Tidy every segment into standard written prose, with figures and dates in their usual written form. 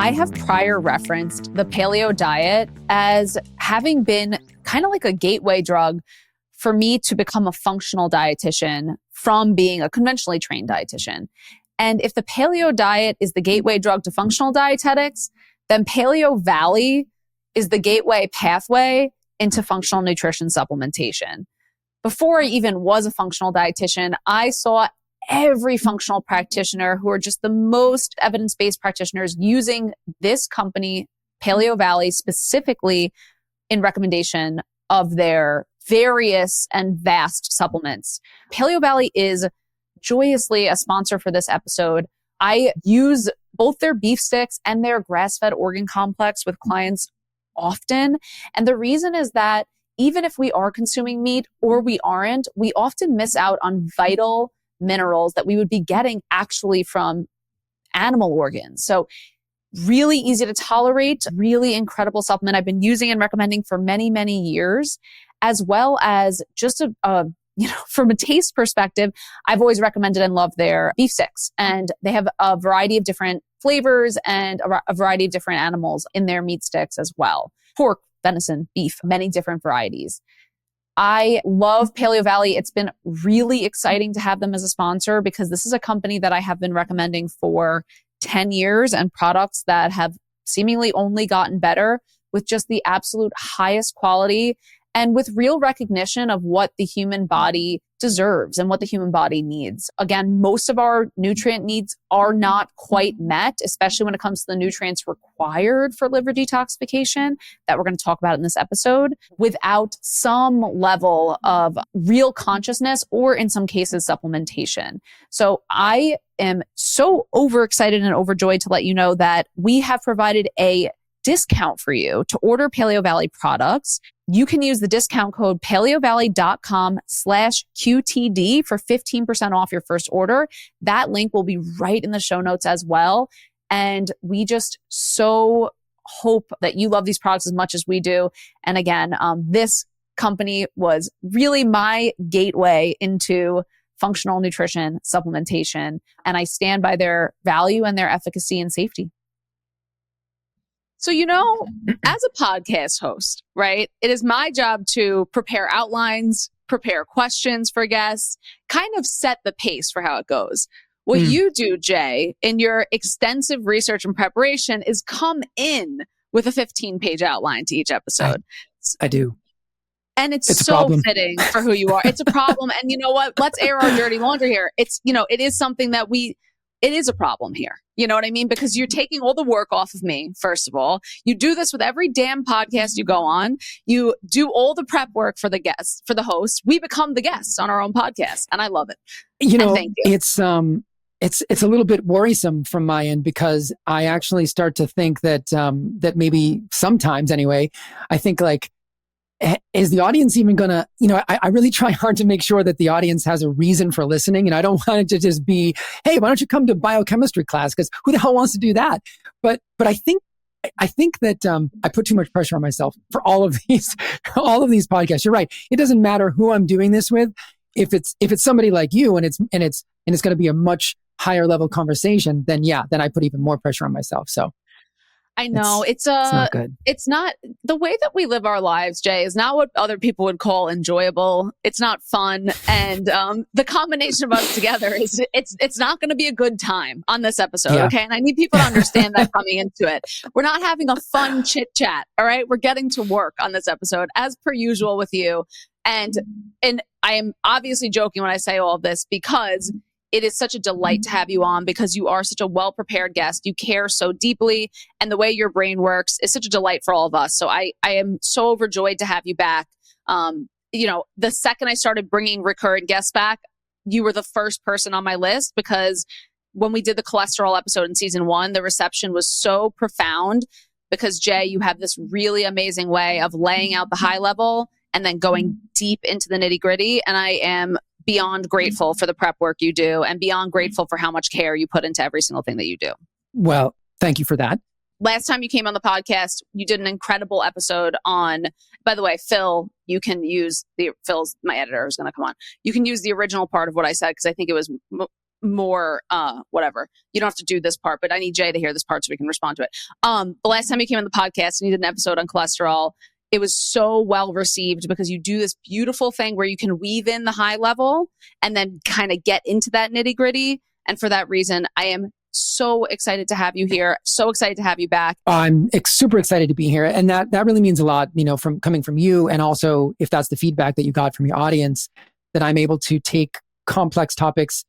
I have prior referenced the paleo diet as having been kind of like a gateway drug for me to become a functional dietitian from being a conventionally trained dietitian. And if the paleo diet is the gateway drug to functional dietetics, then Paleo Valley is the gateway pathway into functional nutrition supplementation. Before I even was a functional dietitian, I saw every functional practitioner who are just the most evidence-based practitioners using this company, Paleo Valley, specifically in recommendation of their various and vast supplements. Paleo Valley is joyously a sponsor for this episode. I use both their beef sticks and their grass-fed organ complex with clients often. And the reason is that even if we are consuming meat or we aren't, we often miss out on vital minerals that we would be getting actually from animal organs. So really easy to tolerate, really incredible supplement I've been using and recommending for many, many years, as well as just from a taste perspective, I've always recommended and loved their beef sticks. And they have a variety of different flavors and a variety of different animals in their meat sticks as well. Pork, venison, beef, many different varieties. I love Paleo Valley. It's been really exciting to have them as a sponsor because this is a company that I have been recommending for 10 years and products that have seemingly only gotten better with just the absolute highest quality and with real recognition of what the human body deserves and what the human body needs. Again, most of our nutrient needs are not quite met, especially when it comes to the nutrients required for liver detoxification that we're going to talk about in this episode, without some level of real consciousness or in some cases supplementation. So I am so overexcited and overjoyed to let you know that we have provided a discount for you to order Paleo Valley products. You can use the discount code paleovalley.com/QTD for 15% off your first order. That link will be right in the show notes as well. And we just so hope that you love these products as much as we do. And again, this company was really my gateway into functional nutrition supplementation. And I stand by their value and their efficacy and safety. So, as a podcast host, right, it is my job to prepare outlines, prepare questions for guests, kind of set the pace for how it goes. What you do, Jay, in your extensive research and preparation is come in with a 15-page outline to each episode. I do. And it's so fitting for who you are. It's a problem. And you know what? Let's air our dirty laundry here. It is something that it is a problem here. You know what I mean? Because you're taking all the work off of me, first of all. You do this with every damn podcast you go on. You do all the prep work for the guests, for the host. We become the guests on our own podcast. And I love it. Thank you. It's a little bit worrisome from my end because I actually start to think that maybe sometimes anyway, I think like, is the audience even gonna, I really try hard to make sure that the audience has a reason for listening. And I don't want it to just be, hey, why don't you come to biochemistry class? Because who the hell wants to do that? But I think that I put too much pressure on myself for all of these podcasts. You're right. It doesn't matter who I'm doing this with. If it's somebody like you and it's going to be a much higher level conversation, then I put even more pressure on myself. So I know it's not good. It's not the way that we live our lives, Jay, is not what other people would call enjoyable. It's not fun. And the combination of us together it's not going to be a good time on this episode. Yeah. Okay. And I need people to understand that coming into it. We're not having a fun chit chat. All right. We're getting to work on this episode as per usual with you. And I am obviously joking when I say all of this because it is such a delight to have you on because you are such a well-prepared guest. You care so deeply and the way your brain works is such a delight for all of us. So I am so overjoyed to have you back. The second I started bringing recurrent guests back, you were the first person on my list because when we did the cholesterol episode in season 1, the reception was so profound because Jay, you have this really amazing way of laying out the high level and then going deep into the nitty gritty. And I am beyond grateful for the prep work you do and beyond grateful for how much care you put into every single thing that you do. Well, thank you for that. Last time you came on the podcast, you did an incredible episode on, by the way, Phil, you can use Phil's my editor is going to come on. You can use the original part of what I said because I think it was more, whatever. You don't have to do this part, but I need Jay to hear this part so we can respond to it. The last time you came on the podcast and you did an episode on cholesterol, it was so well received because you do this beautiful thing where you can weave in the high level and then kind of get into that nitty gritty. And for that reason, I am so excited to have you here. So excited to have you back. I'm super excited to be here. And that really means a lot, from coming from you. And also if that's the feedback that you got from your audience, that I'm able to take complex topics,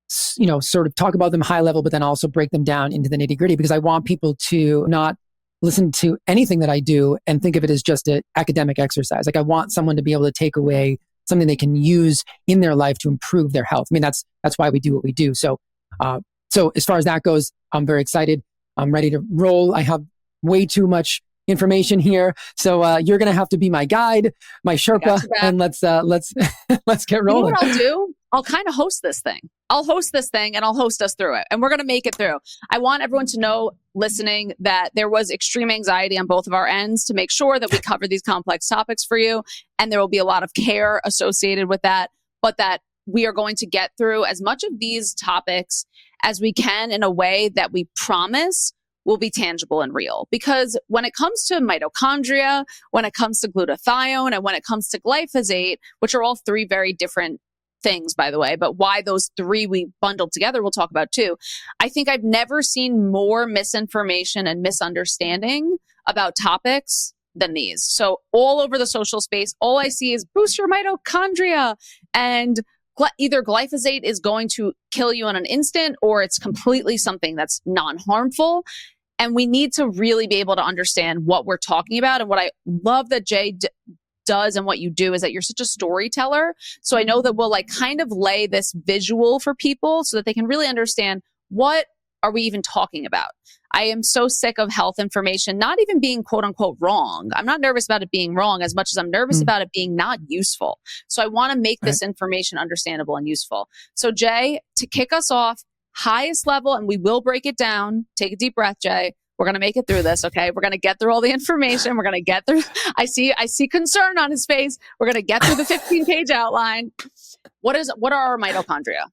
sort of talk about them high level, but then also break them down into the nitty gritty, because I want people to not listen to anything that I do and think of it as just an academic exercise. Like I want someone to be able to take away something they can use in their life to improve their health. I mean, that's why we do what we do. So as far as that goes, I'm very excited. I'm ready to roll. I have way too much information here. So you're going to have to be my guide, my Sherpa, and let's get rolling. You know what I'll do? I'll kind of host this thing. I'll host this thing and I'll host us through it. And we're going to make it through. I want everyone to know, listening, that there was extreme anxiety on both of our ends to make sure that we cover these complex topics for you. And there will be a lot of care associated with that, but that we are going to get through as much of these topics as we can in a way that we promise will be tangible and real. Because when it comes to mitochondria, when it comes to glutathione, and when it comes to glyphosate, which are all three very different things, by the way, but why those three we bundled together, we'll talk about too. I think I've never seen more misinformation and misunderstanding about topics than these. So all over the social space, all I see is boost your mitochondria, and either glyphosate is going to kill you in an instant, or it's completely something that's non-harmful. And we need to really be able to understand what we're talking about. And what I love that Jay does and what you do is that you're such a storyteller. So I know that we'll kind of lay this visual for people so that they can really understand, what are we even talking about? I am so sick of health information not even being quote unquote wrong. I'm not nervous about it being wrong as much as I'm nervous about it being not useful. So I want to make this information understandable and useful. So Jay, to kick us off, highest level, and we will break it down. Take a deep breath, Jay. We're going to make it through this, okay? We're going to get through all the information. We're going to get through. I see concern on his face. We're going to get through the 15-page outline. What are our mitochondria?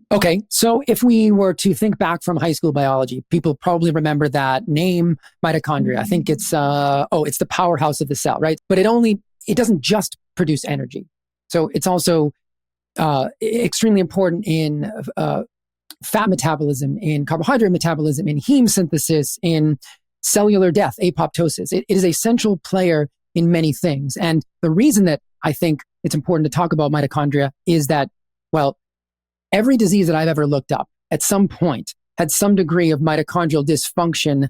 Okay, so if we were to think back from high school biology, people probably remember that name, mitochondria. I think it's it's the powerhouse of the cell, right? But it doesn't just produce energy. So it's also extremely important in fat metabolism, in carbohydrate metabolism, in heme synthesis, in cellular death, apoptosis. It is a central player in many things. And the reason that I think it's important to talk about mitochondria is that, well, every disease that I've ever looked up at some point had some degree of mitochondrial dysfunction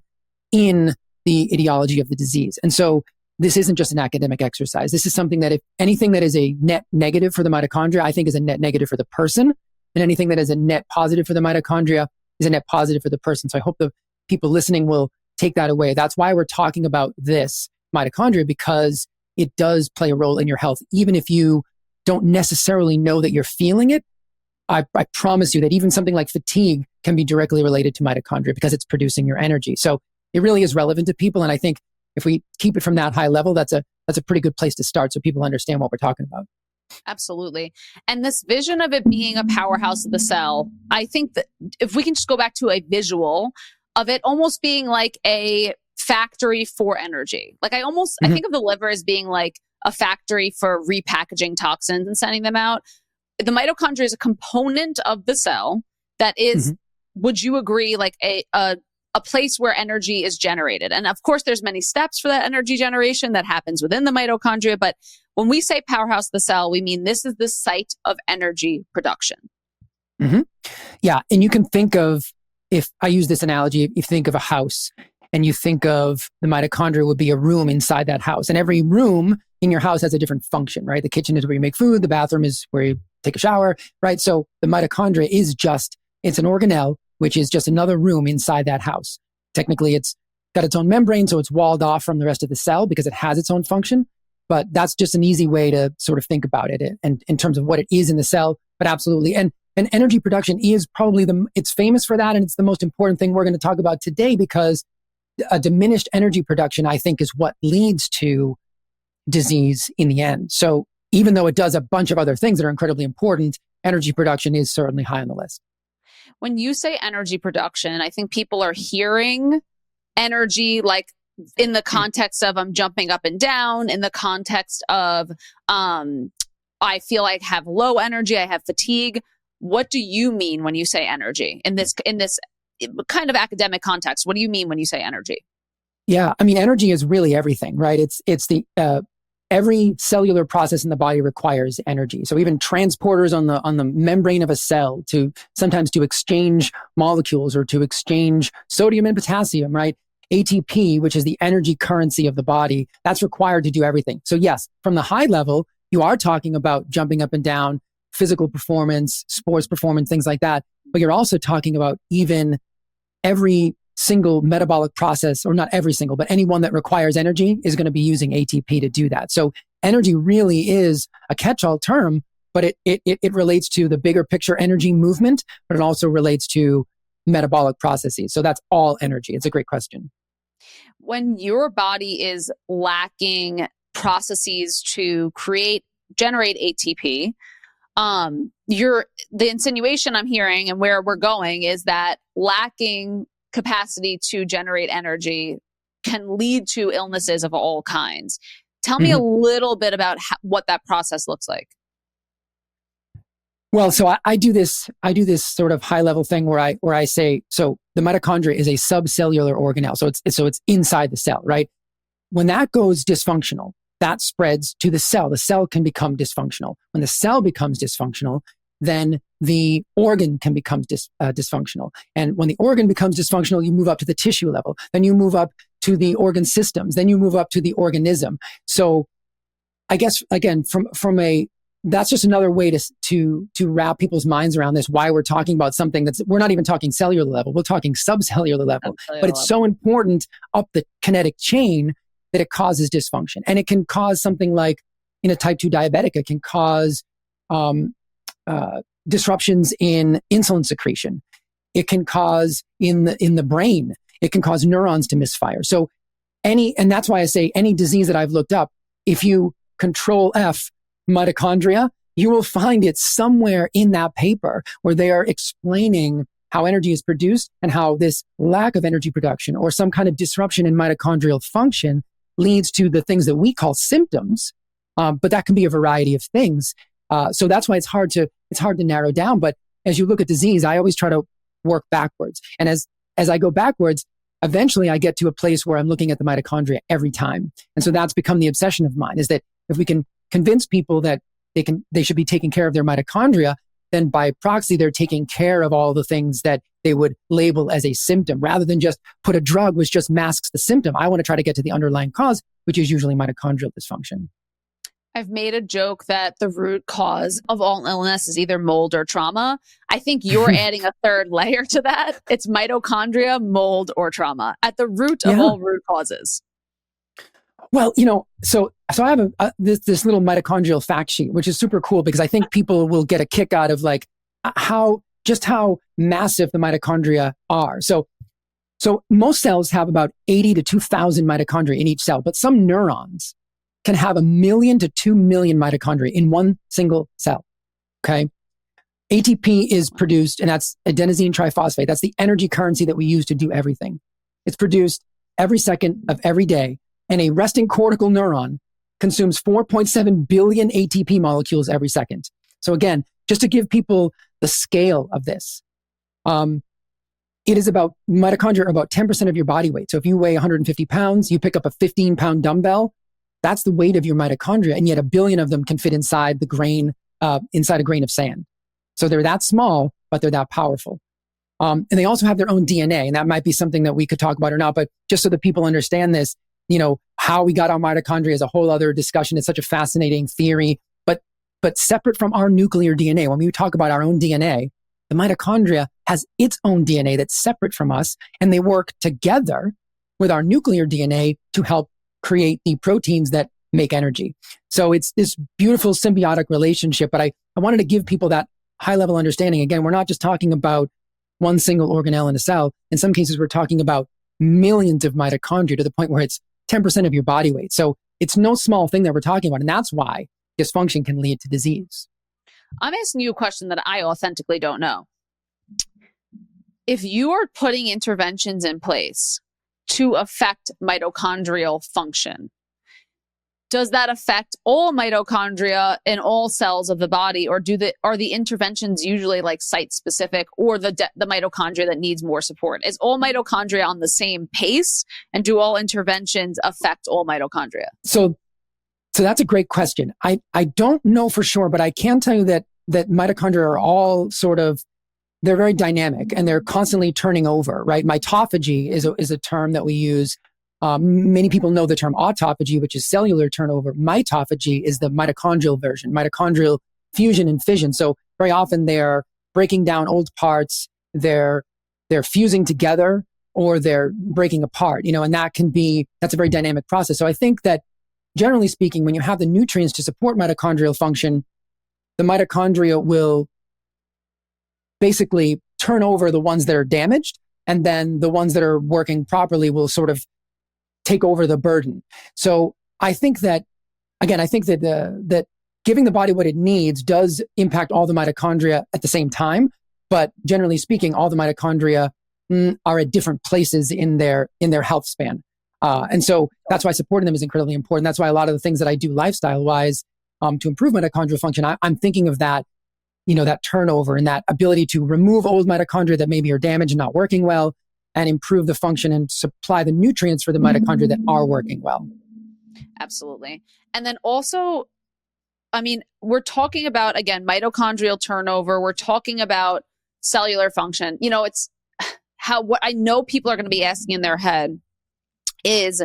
in the etiology of the disease. And so this isn't just an academic exercise. This is something that, if anything that is a net negative for the mitochondria, I think is a net negative for the person. And anything that is a net positive for the mitochondria is a net positive for the person. So I hope the people listening will take that away. That's why we're talking about this mitochondria, because it does play a role in your health. Even if you don't necessarily know that you're feeling it, I promise you that even something like fatigue can be directly related to mitochondria because it's producing your energy. So it really is relevant to people. And I think if we keep it from that high level, that's a pretty good place to start so people understand what we're talking about. Absolutely. And this vision of it being a powerhouse of the cell, I think that if we can just go back to a visual of it almost being like a factory for energy. Like I think of the liver as being like a factory for repackaging toxins and sending them out. The mitochondria is a component of the cell that is, would you agree, like a place where energy is generated? And of course, there's many steps for that energy generation that happens within the mitochondria. But when we say powerhouse of the cell, we mean this is the site of energy production. Yeah. And you can think of, if I use this analogy, if you think of a house and you think of the mitochondria would be a room inside that house. And every room in your house has a different function, right? The kitchen is where you make food. The bathroom is where you take a shower, right? So the mitochondria is it's an organelle, which is just another room inside that house. Technically, it's got its own membrane, so it's walled off from the rest of the cell because it has its own function. But that's just an easy way to sort of think about it and in terms of what it is in the cell. But absolutely. And energy production is probably it's famous for that. And it's the most important thing we're going to talk about today, because a diminished energy production, I think, is what leads to disease in the end. So even though it does a bunch of other things that are incredibly important, energy production is certainly high on the list. When you say energy production, I think people are hearing energy like in the context of I'm jumping up and down, in the context of I feel like I have low energy, I have fatigue. What do you mean when you say energy in this kind of academic context? What do you mean when you say energy? Yeah, I mean, energy is really everything, right? It's the every cellular process in the body requires energy. So even transporters on the membrane of a cell to sometimes to exchange molecules or to exchange sodium and potassium, right? ATP, which is the energy currency of the body, that's required to do everything. So yes, from the high level, you are talking about jumping up and down, physical performance, sports performance, things like that. But you're also talking about even every single metabolic process, or not every single, but any one that requires energy is going to be using ATP to do that. So energy really is a catch-all term, but it relates to the bigger picture energy movement, but it also relates to metabolic processes. So that's all energy. It's a great question. When your body is lacking processes to generate ATP, the insinuation I'm hearing and where we're going is that lacking capacity to generate energy can lead to illnesses of all kinds. Tell me a little bit about what that process looks like. Well, so I do this sort of high level thing where I say, so the mitochondria is a subcellular organelle. So it's inside the cell, right? When that goes dysfunctional, that spreads to the cell. The cell can become dysfunctional. When the cell becomes dysfunctional, then the organ can become dysfunctional. And when the organ becomes dysfunctional, you move up to the tissue level. Then you move up to the organ systems. Then you move up to the organism. So I guess, again, that's just another way to wrap people's minds around this, why we're talking about something we're not even talking cellular level, we're talking subcellular level. But it's so important up the kinetic chain that it causes dysfunction. And it can cause something like in a type 2 diabetic, it can cause disruptions in insulin secretion. It can cause in the brain, it can cause neurons to misfire. So and that's why I say any disease that I've looked up, if you control F mitochondria, you will find it somewhere in that paper where they are explaining how energy is produced and how this lack of energy production or some kind of disruption in mitochondrial function leads to the things that we call symptoms. But that can be a variety of things. So that's why it's hard to narrow down. But as you look at disease, I always try to work backwards. And as I go backwards, eventually I get to a place where I'm looking at the mitochondria every time. And so that's become the obsession of mine, is that if we can convince people that they should be taking care of their mitochondria, then by proxy, they're taking care of all the things that they would label as a symptom, rather than just put a drug which just masks the symptom. I want to try to get to the underlying cause, which is usually mitochondrial dysfunction. I've made a joke that the root cause of all illness is either mold or trauma. I think you're adding a third layer to that. It's mitochondria, mold, or trauma at the root of all root causes. Well, so I have this little mitochondrial fact sheet, which is super cool because I think people will get a kick out of like how massive the mitochondria are. So most cells have about 80 to 2,000 mitochondria in each cell, but some neurons can have 1 million to 2 million mitochondria in one single cell. Okay. ATP is produced, and that's adenosine triphosphate. That's the energy currency that we use to do everything. It's produced every second of every day, and a resting cortical neuron consumes 4.7 billion ATP molecules every second. So again, just to give people the scale of this, mitochondria are about 10% of your body weight. So if you weigh 150 pounds, you pick up a 15-pound dumbbell, that's the weight of your mitochondria, and yet 1 billion of them can fit inside a grain of sand. So they're that small, but they're that powerful. And they also have their own DNA, and that might be something that we could talk about or not, but just so that people understand this, how we got our mitochondria is a whole other discussion. It's such a fascinating theory, but separate from our nuclear DNA, when we talk about our own DNA, the mitochondria has its own DNA that's separate from us, and they work together with our nuclear DNA to help create the proteins that make energy. So it's this beautiful symbiotic relationship, but I wanted to give people that high level understanding. Again, we're not just talking about one single organelle in a cell. In some cases, we're talking about millions of mitochondria to the point where it's 10% of your body weight. So it's no small thing that we're talking about. And that's why dysfunction can lead to disease. I'm asking you a question that I authentically don't know. If you are putting interventions in place to affect mitochondrial function, does that affect all mitochondria in all cells of the body, or are the interventions usually like site specific, or the mitochondria that needs more support? Is all mitochondria on the same pace, and do all interventions affect all mitochondria? So that's a great question. I don't know for sure, but I can tell you that mitochondria are all they're very dynamic and they're constantly turning over, right? Mitophagy is a term that we use. Many people know the term autophagy, which is cellular turnover. Mitophagy is the mitochondrial version, mitochondrial fusion and fission. So very often they're breaking down old parts, they're fusing together, or they're breaking apart, and that's a very dynamic process. So I think that generally speaking, when you have the nutrients to support mitochondrial function, the mitochondria will basically turn over the ones that are damaged, and then the ones that are working properly will sort of take over the burden. So I think that that giving the body what it needs does impact all the mitochondria at the same time. But generally speaking, all the mitochondria are at different places in their health span. And so that's why supporting them is incredibly important. That's why a lot of the things that I do lifestyle wise to improve mitochondrial function, I'm thinking of that, that turnover and that ability to remove old mitochondria that maybe are damaged and not working well, and improve the function and supply the nutrients for the mitochondria that are working well. Absolutely. And then also, we're talking about, again, mitochondrial turnover. We're talking about cellular function. It's what I know people are going to be asking in their head is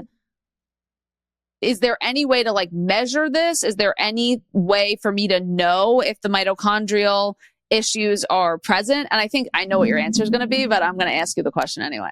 there any way to measure this? Is there any way for me to know if the mitochondrial issues are present? And I think I know what your answer is going to be, but I'm going to ask you the question anyway.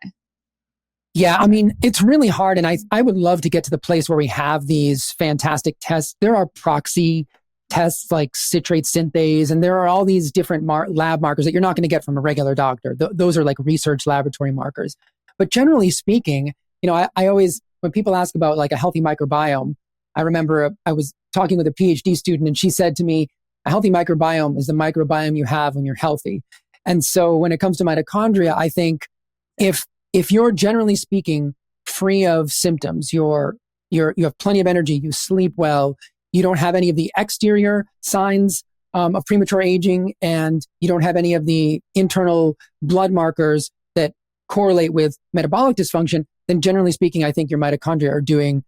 Yeah, it's really hard. And I would love to get to the place where we have these fantastic tests. There are proxy tests like citrate synthase, and there are all these different lab markers that you're not going to get from a regular doctor. Those are like research laboratory markers. But generally speaking, I always, when people ask about like a healthy microbiome, I remember I was talking with a PhD student and she said to me, a healthy microbiome is the microbiome you have when you're healthy. And so when it comes to mitochondria, I think if you're generally speaking free of symptoms, you have plenty of energy, you sleep well, you don't have any of the exterior signs of premature aging, and you don't have any of the internal blood markers that correlate with metabolic dysfunction, then generally speaking, I think your mitochondria are doing,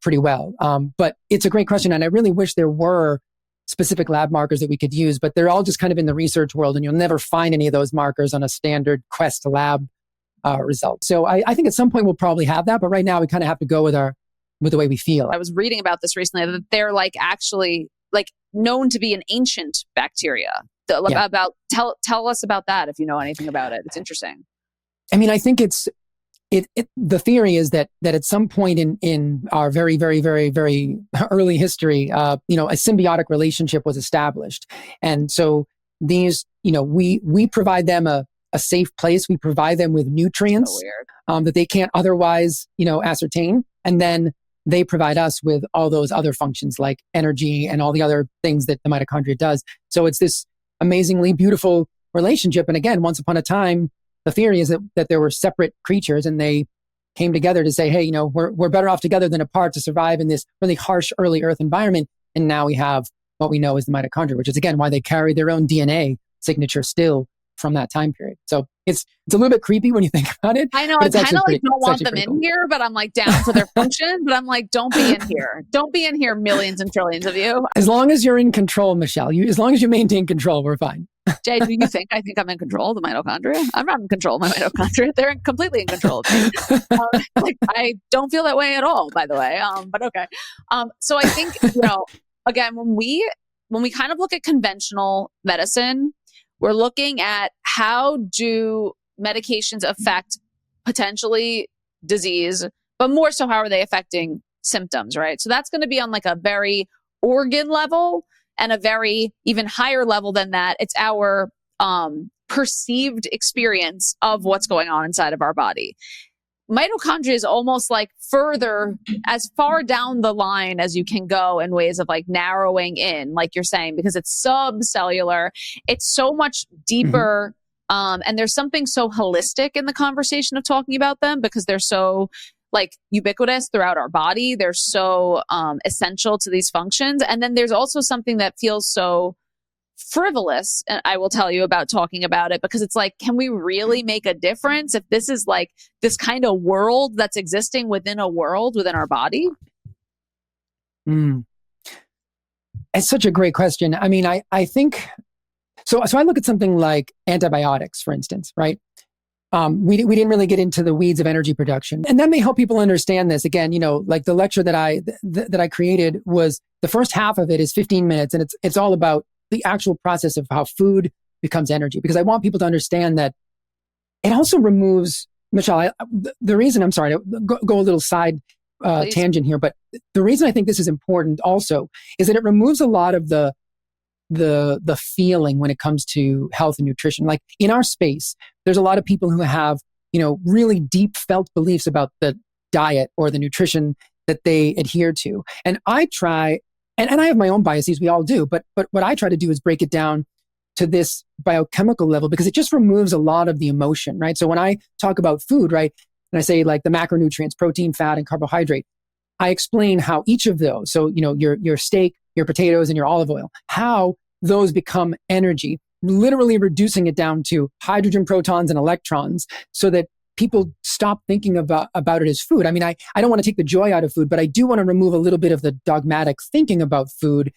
pretty well. But it's a great question. And I really wish there were specific lab markers that we could use, but they're all just kind of in the research world, and you'll never find any of those markers on a standard Quest lab result. So I think at some point we'll probably have that, but right now we kind of have to go with the way we feel. I was reading about this recently, that they're actually known to be an ancient bacteria. Yeah. Tell us about that if you know anything about it. It's interesting. I think the theory is that at some point in our very, very, very, very early history, a symbiotic relationship was established. And so these, we provide them a safe place. We provide them with nutrients that they can't otherwise, ascertain. And then they provide us with all those other functions like energy and all the other things that the mitochondria does. So it's this amazingly beautiful relationship. And again, once upon a time, the theory is that there were separate creatures and they came together to say, hey, we're better off together than apart to survive in this really harsh early Earth environment. And now we have what we know as the mitochondria, which is again why they carry their own DNA signature still from that time period. So it's a little bit creepy when you think about it. I know. I kind of don't want them in here, but I'm down for their function. But I'm don't be in here. Don't be in here, millions and trillions of you. As long as you're in control, Michelle, as long as you maintain control, we're fine. Jay, do you think I think I'm in control of the mitochondria? I'm not in control of my mitochondria. They're completely in control of me. I don't feel that way at all, by the way. But okay. So I think, again, when we kind of look at conventional medicine, we're looking at how do medications affect potentially disease, but more so how are they affecting symptoms, right? So that's going to be on a very organ level, and a very even higher level than that. It's our perceived experience of what's going on inside of our body. mitochondria is almost like further, as far down the line as you can go in ways of like narrowing in, like you're saying, because it's subcellular. It's so much deeper. And there's something so holistic in the conversation of talking about them because they're so like ubiquitous throughout our body. They're so essential to these functions. And then there's also something that feels so frivolous, and I will tell you about talking about it, because it's like, can we really make a difference if this is like this kind of world that's existing within a world within our body? It's such a great question. I mean, I think so I look at something like antibiotics, for instance, right? We didn't really get into the weeds of energy production, and that may help people understand this. Again, like the lecture that I created was, the first half of it is 15 minutes, and it's all about the actual process of how food becomes energy, because I want people to understand that it also removes, Michelle, the reason, I'm sorry to go a little side tangent here, but the reason I think this is important also is that it removes a lot of the feeling when it comes to health and nutrition. Like in our space, there's a lot of people who have, really deep felt beliefs about the diet or the nutrition that they adhere to. And I try, and I have my own biases, we all do, but what I try to do is break it down to this biochemical level, because it just removes a lot of the emotion, right? So when I talk about food, right, and I say like the macronutrients, protein, fat, and carbohydrate, I explain how each of those, so, your steak, your potatoes, and your olive oil, how those become energy, literally reducing it down to hydrogen, protons, and electrons, so that people stop thinking about it as food. I mean, I don't want to take the joy out of food, but I do want to remove a little bit of the dogmatic thinking about food,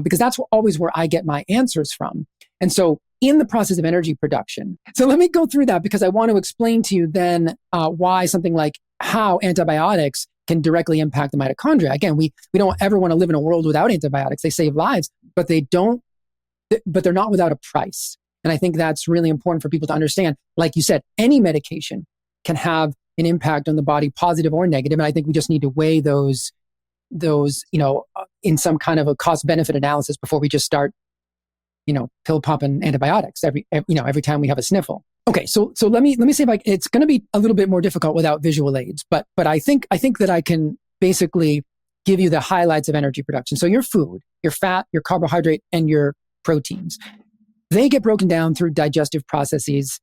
because that's always where I get my answers from. And so in the process of energy production, so let me go through that, because I want to explain to you then why something like how antibiotics can directly impact the mitochondria. Again, we don't ever want to live in a world without antibiotics. They save lives, but they're not without a price. And I think that's really important for people to understand. Like you said, any medication can have an impact on the body, positive or negative. And I think we just need to weigh those, in some kind of a cost benefit analysis before we just start, pill popping antibiotics every time we have a sniffle. Okay. So let me see if it's going to be a little bit more difficult without visual aids, but I think that I can basically give you the highlights of energy production. So your food, your fat, your carbohydrate, and your proteins, they get broken down through digestive processes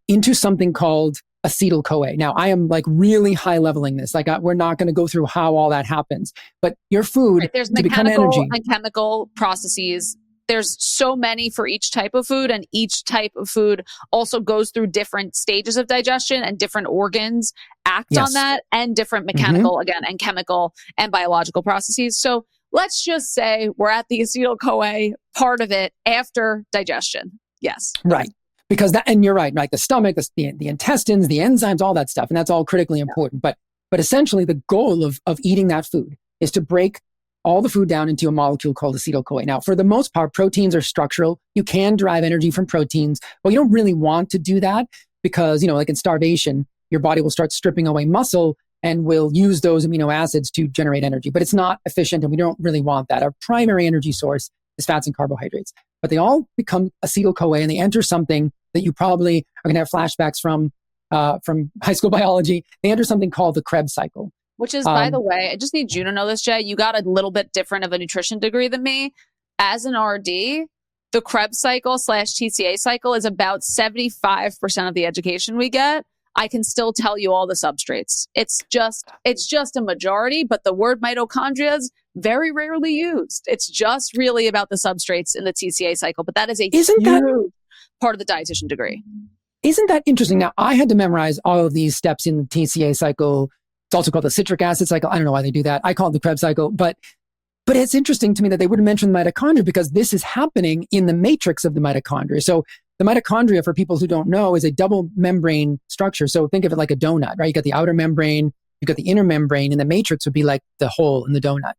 into something called acetyl-CoA. Now, I am like really high leveling this. Like we're not going to go through how all that happens, but your food, right, there's to become energy, and chemical processes. There's so many for each type of food, and each type of food also goes through different stages of digestion, and different organs act on that, and different mechanical, again, and chemical and biological processes. So let's just say we're at the acetyl-CoA part of it after digestion. Yes. Right. Because and you're right, like the stomach, the intestines, the enzymes, all that stuff. And that's all critically important. But essentially the goal of eating that food is to break all the food down into a molecule called acetyl-CoA. Now, for the most part, proteins are structural. You can derive energy from proteins, but you don't really want to do that because, like in starvation, your body will start stripping away muscle and will use those amino acids to generate energy. But it's not efficient, and we don't really want that. Our primary energy source is fats and carbohydrates. But they all become acetyl-CoA, and they enter something that you probably are going to have flashbacks from high school biology. They enter something called the Krebs cycle. Which is, by the way, I just need you to know this, Jay. You got a little bit different of a nutrition degree than me. As an RD, the Krebs cycle / TCA cycle is about 75% of the education we get. I can still tell you all the substrates. It's just a majority, but the word mitochondria is very rarely used. It's just really about the substrates in the TCA cycle, but that is a huge part of the dietitian degree. Isn't that interesting? Now, I had to memorize all of these steps in the TCA cycle. It's also called the citric acid cycle. I don't know why they do that. I call it the Krebs cycle, but it's interesting to me that they wouldn't mention the mitochondria, because this is happening in the matrix of the mitochondria. So the mitochondria, for people who don't know, is a double membrane structure. So think of it like a donut, right? You got the outer membrane, you got the inner membrane, and the matrix would be like the hole in the donut.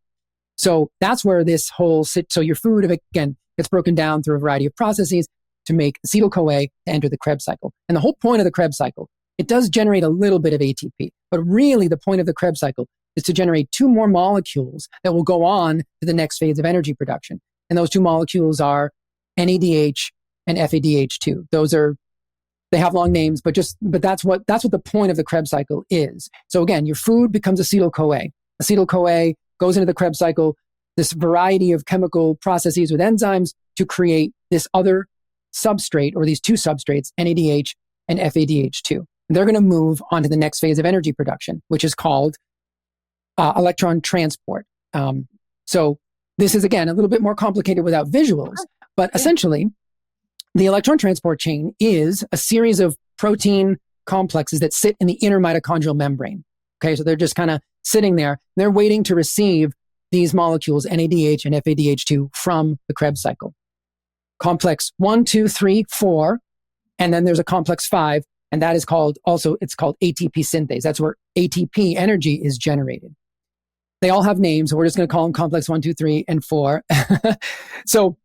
So that's where this whole so your food, again, gets broken down through a variety of processes to make acetyl-CoA to enter the Krebs cycle. And the whole point of the Krebs cycle, it does generate a little bit of ATP, but really the point of the Krebs cycle is to generate 2 more molecules that will go on to the next phase of energy production. And those 2 molecules are NADH and FADH2. They have long names, but that's what the point of the Krebs cycle is. So again, your food becomes acetyl-CoA. Acetyl-CoA goes into the Krebs cycle, this variety of chemical processes with enzymes to create this other substrate, or these two substrates, NADH and FADH2. They're going to move on to the next phase of energy production, which is called electron transport. So this is, again, a little bit more complicated without visuals, but essentially, the electron transport chain is a series of protein complexes that sit in the inner mitochondrial membrane. Okay, so they're just kind of sitting there. They're waiting to receive these molecules, NADH and FADH2, from the Krebs cycle. Complex 1, 2, 3, 4, and then there's a complex 5, and that is called ATP synthase. That's where ATP energy is generated. They all have names, so we're just going to call them complex 1, 2, 3, and 4. So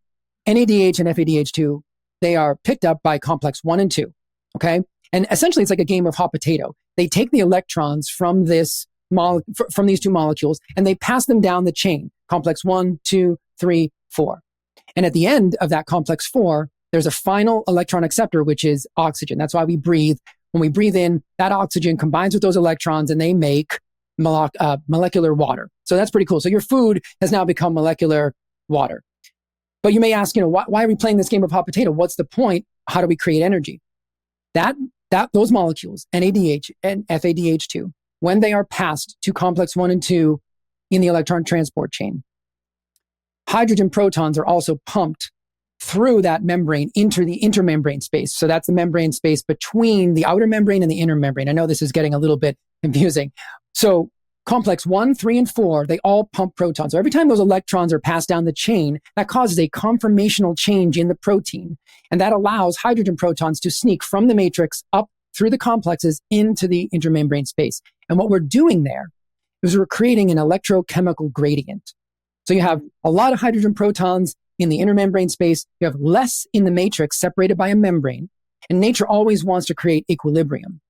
NADH and FADH2, they are picked up by complex 1 and 2, okay? And essentially, it's like a game of hot potato. They take the electrons from these two molecules, and they pass them down the chain, complex 1, 2, 3, 4. And at the end of that complex 4, there's a final electron acceptor, which is oxygen. That's why we breathe. When we breathe in, that oxygen combines with those electrons, and they make molecular water. So that's pretty cool. So your food has now become molecular water. But you may ask, why are we playing this game of hot potato? What's the point? How do we create energy? Those molecules, NADH and FADH2, when they are passed to complex 1 and 2 in the electron transport chain, hydrogen protons are also pumped through that membrane into the intermembrane space. So that's the membrane space between the outer membrane and the inner membrane. I know this is getting a little bit confusing. So complex 1, 3, and 4, they all pump protons. So every time those electrons are passed down the chain, that causes a conformational change in the protein. And that allows hydrogen protons to sneak from the matrix up through the complexes into the intermembrane space. And what we're doing there is we're creating an electrochemical gradient. So you have a lot of hydrogen protons in the intermembrane space. You have less in the matrix separated by a membrane. And nature always wants to create equilibrium.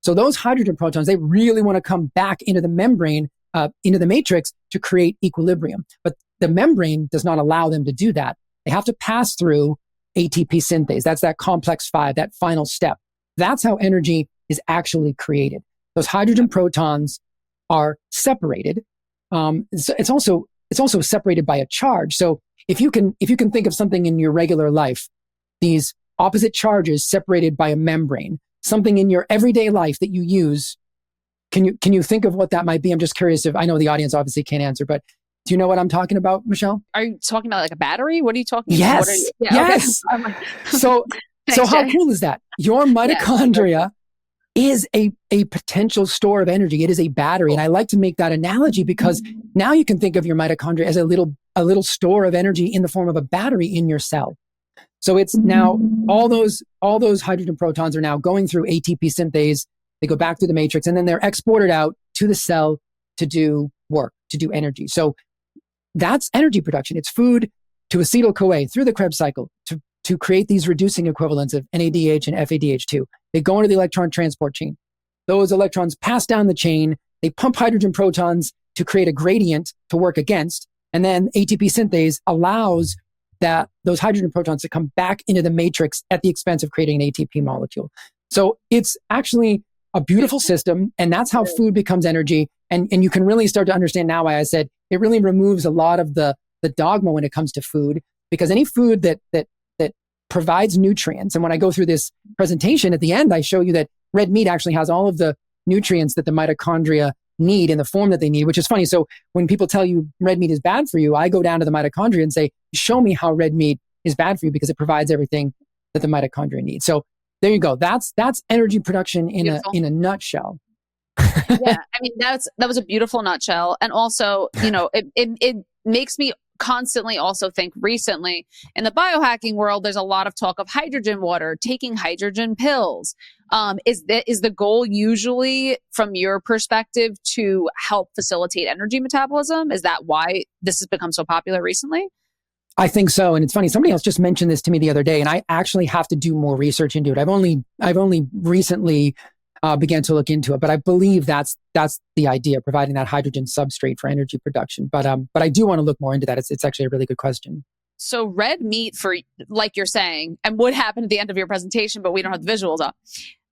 So those hydrogen protons, they really want to come back into the membrane, into the matrix to create equilibrium. But the membrane does not allow them to do that. They have to pass through ATP synthase. That's that complex 5, that final step. That's how energy is actually created. Those hydrogen protons are separated. It's also separated by a charge. So if you can think of something in your regular life, these opposite charges separated by a membrane, something in your everyday life that you use, can you think of what that might be? I'm just curious if, I know the audience obviously can't answer, but do you know what I'm talking about, Michelle? Are you talking about like a battery? What are you talking about? Yes. Yes. Okay. So how cool is that? Your mitochondria is a potential store of energy. It is a battery. And I like to make that analogy because now you can think of your mitochondria as a little store of energy in the form of a battery in your cell. So it's now all those hydrogen protons are now going through ATP synthase. They go back through the matrix, and then they're exported out to the cell to do work, to do energy. So that's energy production. It's food to acetyl-CoA through the Krebs cycle to create these reducing equivalents of NADH and FADH2. They go into the electron transport chain. Those electrons pass down the chain. They pump hydrogen protons to create a gradient to work against. And then ATP synthase allows those hydrogen protons to come back into the matrix at the expense of creating an ATP molecule. So it's actually a beautiful system, and that's how food becomes energy. And you can really start to understand now why I said it really removes a lot of the dogma when it comes to food, because any food that provides nutrients, and when I go through this presentation at the end, I show you that red meat actually has all of the nutrients that the mitochondria need in the form that they need, which is funny. So when people tell you red meat is bad for you, I go down to the mitochondria and say, show me how red meat is bad for you, because it provides everything that the mitochondria need. So there you go. That's energy production in a nutshell. Yeah, I mean that was a beautiful nutshell, and also it makes me constantly also think recently in the biohacking world, there's a lot of talk of hydrogen water, taking hydrogen pills. Is the goal usually, from your perspective, to help facilitate energy metabolism? Is that why this has become so popular recently? I think so. And it's funny, somebody else just mentioned this to me the other day, and I actually have to do more research into it. I've only recently began to look into it, but I believe that's the idea, providing that hydrogen substrate for energy production. But I do want to look more into that. It's actually a really good question. So red meat, for like you're saying, and would happen at the end of your presentation, but we don't have the visuals up.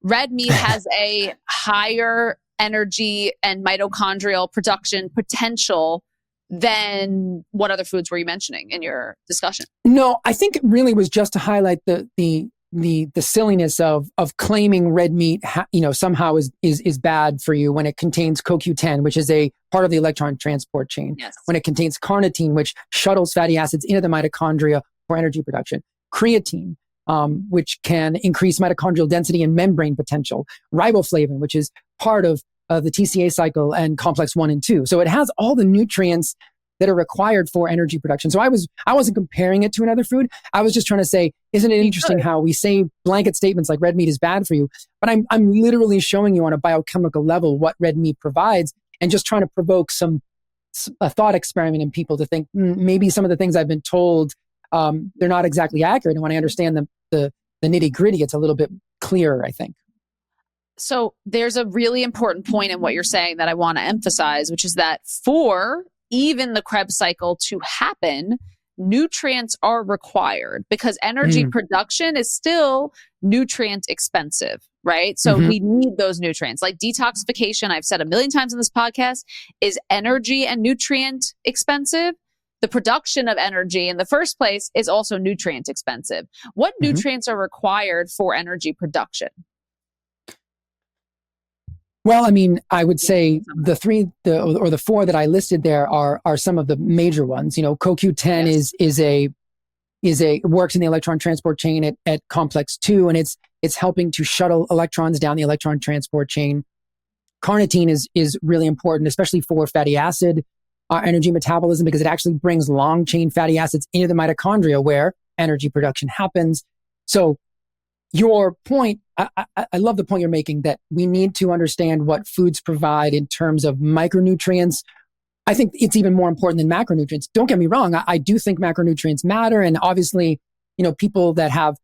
Red meat has a higher energy and mitochondrial production potential than what other foods were you mentioning in your discussion? No, I think it really was just to highlight the silliness of claiming red meat, somehow is bad for you when it contains CoQ10, which is a part of the electron transport chain. Yes. When it contains carnitine, which shuttles fatty acids into the mitochondria for energy production. Creatine, which can increase mitochondrial density and membrane potential. Riboflavin, which is part of the TCA cycle and complex 1 and 2. So it has all the nutrients that are required for energy production. So I wasn't comparing it to another food. I was just trying to say, isn't it interesting how we say blanket statements like red meat is bad for you, but I'm literally showing you on a biochemical level what red meat provides, and just trying to provoke a thought experiment in people to think maybe some of the things I've been told, they're not exactly accurate. And when I understand the nitty gritty, it's a little bit clearer, I think. So there's a really important point in what you're saying that I want to emphasize, which is that for even the Krebs cycle to happen, nutrients are required because energy production is still nutrient expensive, right? So we need those nutrients. Like detoxification, I've said a million times in this podcast, is energy and nutrient expensive. The production of energy in the first place is also nutrient expensive. What nutrients are required for energy production? Well, I mean, I would say the four that I listed there are some of the major ones. CoQ10 works in the electron transport chain at complex 2, and it's helping to shuttle electrons down the electron transport chain. Carnitine is really important, especially for fatty acid energy metabolism, because it actually brings long chain fatty acids into the mitochondria where energy production happens. So your point, I love the point you're making, that we need to understand what foods provide in terms of micronutrients. I think it's even more important than macronutrients. Don't get me wrong. I do think macronutrients matter. And obviously, people that have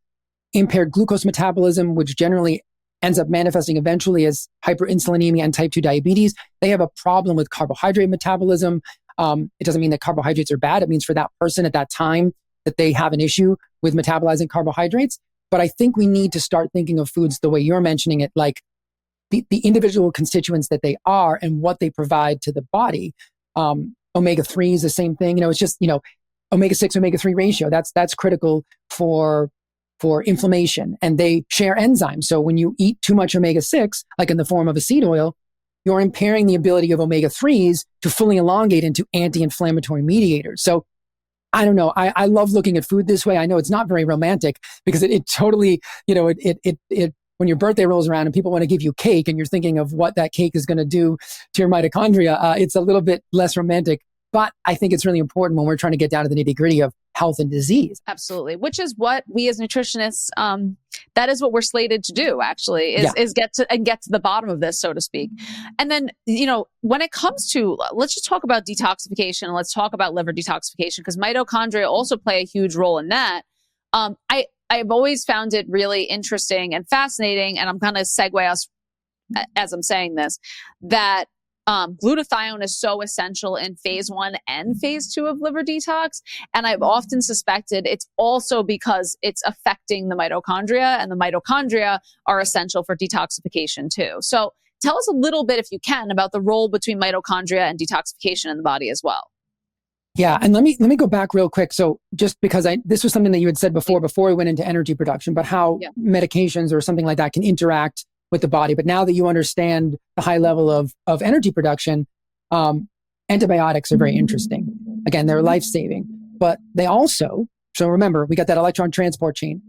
impaired glucose metabolism, which generally ends up manifesting eventually as hyperinsulinemia and type 2 diabetes, they have a problem with carbohydrate metabolism. It doesn't mean that carbohydrates are bad. It means for that person at that time that they have an issue with metabolizing carbohydrates. But I think we need to start thinking of foods the way you're mentioning it, like the individual constituents that they are and what they provide to the body. Omega-3 is the same thing. It's just, omega-6, omega-3 ratio. That's critical for inflammation, and they share enzymes. So when you eat too much omega-6, like in the form of a seed oil, you're impairing the ability of omega-3s to fully elongate into anti-inflammatory mediators. So I don't know. I love looking at food this way. I know it's not very romantic because it totally, when your birthday rolls around and people want to give you cake and you're thinking of what that cake is going to do to your mitochondria, it's a little bit less romantic. But I think it's really important when we're trying to get down to the nitty gritty of health and disease. Absolutely. Which is what we as nutritionists, that is what we're slated to do, actually, is get to the bottom of this, so to speak. And then, when it comes to, let's just talk about detoxification and let's talk about liver detoxification, because mitochondria also play a huge role in that. I've always found it really interesting and fascinating, and I'm going to segue us as I'm saying this, that glutathione is so essential in phase 1 and phase 2 of liver detox. And I've often suspected it's also because it's affecting the mitochondria, and the mitochondria are essential for detoxification too. So tell us a little bit, if you can, about the role between mitochondria and detoxification in the body as well. Yeah. And let me go back real quick. So just because this was something that you had said before we went into energy production, but how medications or something like that can interact with the body. But now that you understand the high level of energy production, antibiotics are very interesting. Again, they're life-saving, but they also, so remember, we got that electron transport chain.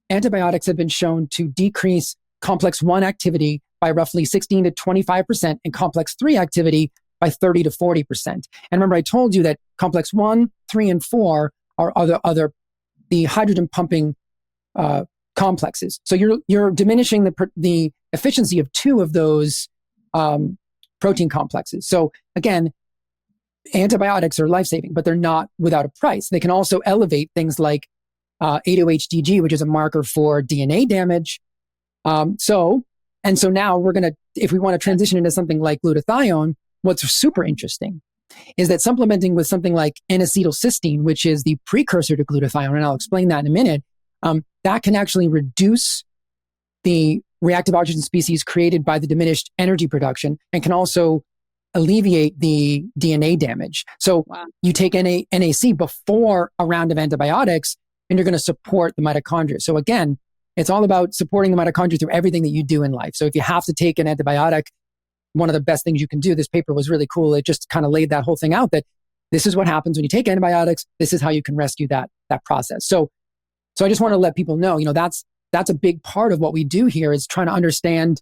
Antibiotics have been shown to decrease complex 1 activity by roughly 16 to 25% and complex 3 activity by 30 to 40%. And remember, I told you that complex 1, 3, and 4 are the hydrogen pumping complexes. So you're diminishing the efficiency of 2 of those protein complexes. So again, antibiotics are life-saving, but they're not without a price. They can also elevate things like A2HDG, which is a marker for DNA damage. So now we're going to, if we want to transition into something like glutathione, what's super interesting is that supplementing with something like N-acetylcysteine, which is the precursor to glutathione, and I'll explain that in a minute, that can actually reduce the reactive oxygen species created by the diminished energy production and can also alleviate the DNA damage. So you take NAC before a round of antibiotics and you're going to support the mitochondria. So again, it's all about supporting the mitochondria through everything that you do in life. So if you have to take an antibiotic, one of the best things you can do, this paper was really cool. It just kind of laid that whole thing out that this is what happens when you take antibiotics. This is how you can rescue that process. So I just want to let people know, that's a big part of what we do here is trying to understand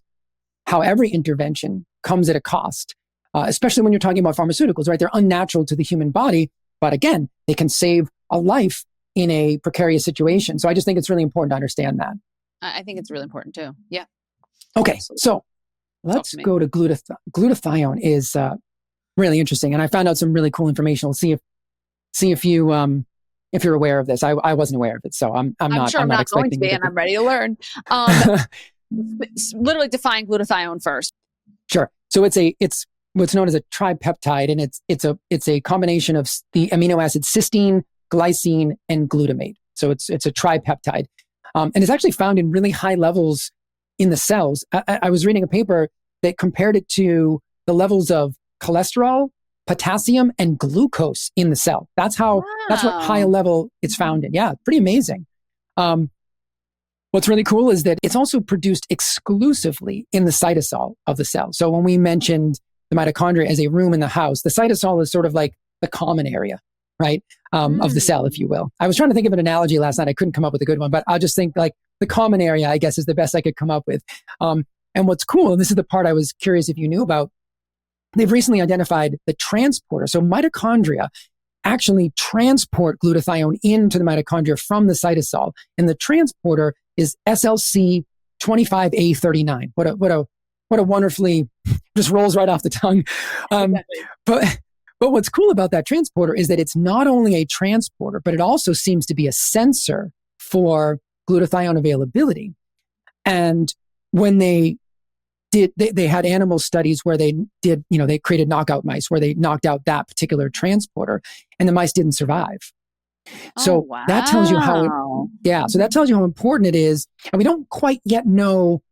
how every intervention comes at a cost, especially when you're talking about pharmaceuticals, right? They're unnatural to the human body, but again, they can save a life in a precarious situation. So I just think it's really important to understand that. I think it's really important too. Yeah. Okay. Absolutely. So let's go to glutathione is really interesting. And I found out some really cool information. We'll see if you're aware of this. I wasn't aware of it. So I'm not going to be, and I'm ready to learn. Literally define glutathione first. Sure. So it's what's known as a tripeptide, and it's a combination of the amino acid cysteine, glycine, and glutamate. So it's a tripeptide. And it's actually found in really high levels in the cells. I was reading a paper that compared it to the levels of cholesterol, potassium, and glucose in the cell. That's what high a level it's found in. Yeah, pretty amazing. What's really cool is that it's also produced exclusively in the cytosol of the cell. So when we mentioned the mitochondria as a room in the house, the cytosol is sort of like the common area, right? Of the cell, if you will. I was trying to think of an analogy last night. I couldn't come up with a good one, but I'll just think like the common area, I guess, is the best I could come up with. And what's cool, and this is the part I was curious if you knew about, they've recently identified the transporter. So mitochondria actually transport glutathione into the mitochondria from the cytosol. And the transporter is SLC25A39. What a wonderfully, just rolls right off the tongue. But what's cool about that transporter is that it's not only a transporter, but it also seems to be a sensor for glutathione availability. And when they had animal studies where they created knockout mice where they knocked out that particular transporter and the mice didn't survive. So that tells you so that tells you how important it is. And we don't quite yet know.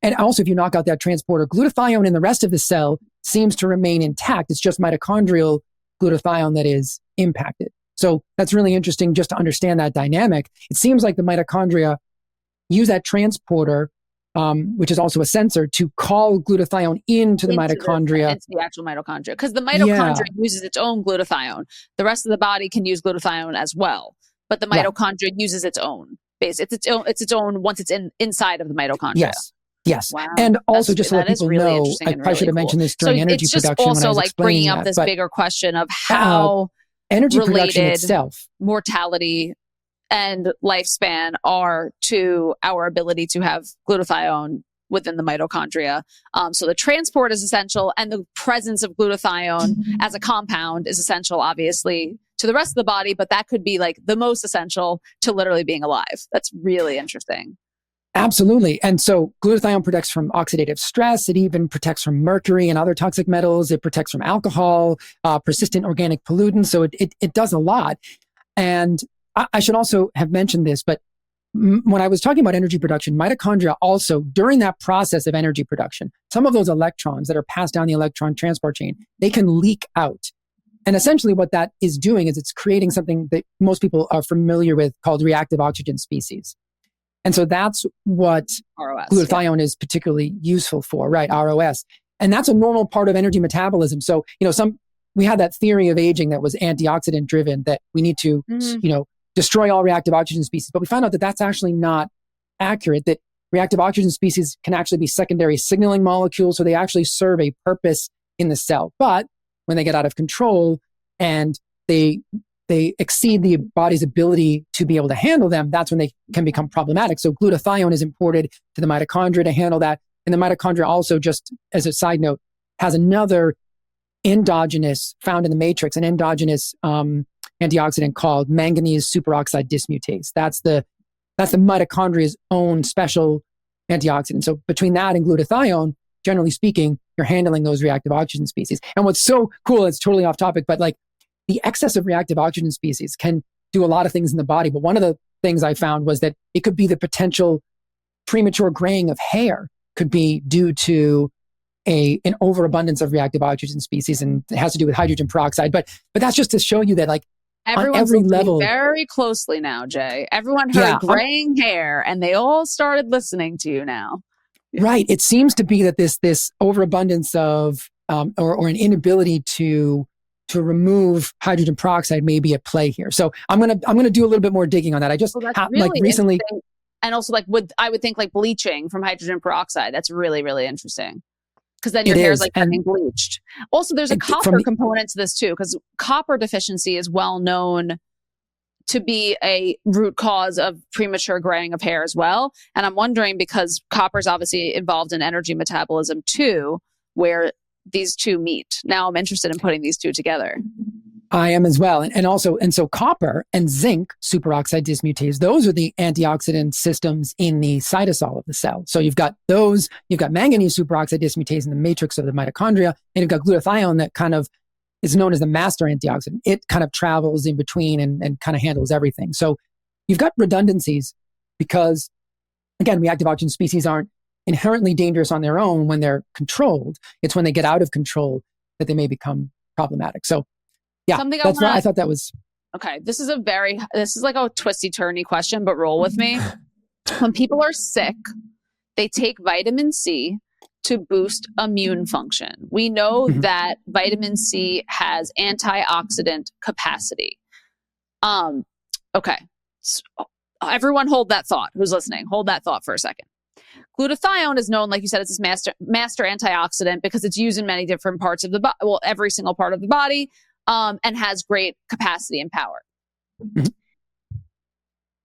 And also if you knock out that transporter, glutathione in the rest of the cell seems to remain intact. It's just mitochondrial glutathione that is impacted. So that's really interesting just to understand that dynamic. It seems like the mitochondria use that transporter, which is also a sensor, to call glutathione into the mitochondria. Into the actual mitochondria. Because the mitochondria uses its own glutathione. The rest of the body can use glutathione as well. But the mitochondria uses its own base. It's its own once it's inside of the mitochondria. Yes. Wow. And also just to let people know, I should have mentioned this during energy production. So it's just also like bringing up this bigger question of how energy production itself, mortality and lifespan are to our ability to have glutathione within the mitochondria. So the transport is essential, and the presence of glutathione as a compound is essential, obviously, to the rest of the body, but that could be like the most essential to literally being alive. That's really interesting. Absolutely. And so glutathione protects from oxidative stress. It even protects from mercury and other toxic metals. It protects from alcohol, persistent organic pollutants. So it does a lot. And I should also have mentioned this, but when I was talking about energy production, mitochondria also, during that process of energy production, some of those electrons that are passed down the electron transport chain, they can leak out. And essentially what that is doing is it's creating something that most people are familiar with called reactive oxygen species. And so that's what ROS, glutathione is particularly useful for, right? ROS. And that's a normal part of energy metabolism. So, we had that theory of aging that was antioxidant driven, that we need to, destroy all reactive oxygen species. But we found out that that's actually not accurate, that reactive oxygen species can actually be secondary signaling molecules. So they actually serve a purpose in the cell. But when they get out of control and they exceed the body's ability to be able to handle them, that's when they can become problematic. So glutathione is imported to the mitochondria to handle that. And the mitochondria also, just as a side note, has another endogenous, found in the matrix, an endogenous antioxidant called manganese superoxide dismutase. That's the mitochondria's own special antioxidant. So between that and glutathione, generally speaking, you're handling those reactive oxygen species. And what's so cool, it's totally off topic, but like the excess of reactive oxygen species can do a lot of things in the body. But one of the things I found was that it could be the potential premature graying of hair could be due to an overabundance of reactive oxygen species, and it has to do with hydrogen peroxide. But that's just to show you that like everyone's on every listening level very closely now, Jay. Everyone heard graying hair and they all started listening to you now. Right. It seems to be that this overabundance of or an inability to remove hydrogen peroxide may be at play here. So I'm gonna do a little bit more digging on that. I just really recently, and also like I would think like bleaching from hydrogen peroxide. That's really, really interesting. Because then your hair is like getting bleached. Also, there's a copper component to this too, because copper deficiency is well known to be a root cause of premature graying of hair as well. And I'm wondering, because copper is obviously involved in energy metabolism too, where these two meet. Now I'm interested in putting these two together. I am as well. And so copper and zinc superoxide dismutase, those are the antioxidant systems in the cytosol of the cell. So you've got those, you've got manganese superoxide dismutase in the matrix of the mitochondria, and you've got glutathione that kind of is known as the master antioxidant. It kind of travels in between and kind of handles everything. So you've got redundancies because, again, reactive oxygen species aren't inherently dangerous on their own when they're controlled. It's when they get out of control that they may become problematic. So yeah, I thought that was... Okay, this is like a twisty-turny question, but roll with me. When people are sick, they take vitamin C to boost immune function. We know that vitamin C has antioxidant capacity. Okay, so everyone hold that thought. Who's listening? Hold that thought for a second. Glutathione is known, like you said, it's this master antioxidant because it's used in many different parts of the body, well, every single part of the body. And has great capacity and power.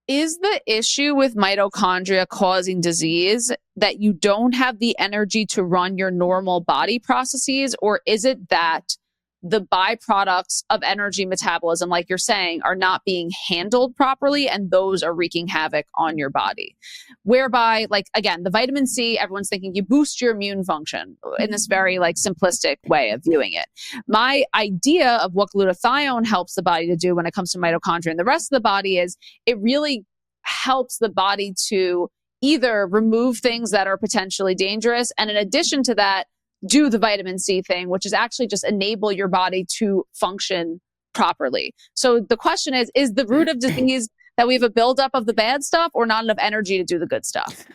Is the issue with mitochondria causing disease that you don't have the energy to run your normal body processes, or is it that the byproducts of energy metabolism, like you're saying, are not being handled properly and those are wreaking havoc on your body? Whereby, like, again, the vitamin C, everyone's thinking you boost your immune function in this very like simplistic way of viewing it. My idea of what glutathione helps the body to do when it comes to mitochondria and the rest of the body is it really helps the body to either remove things that are potentially dangerous, and in addition to that, do the vitamin C thing, which is actually just enable your body to function properly. So the question is the root of disease that we have a buildup of the bad stuff or not enough energy to do the good stuff?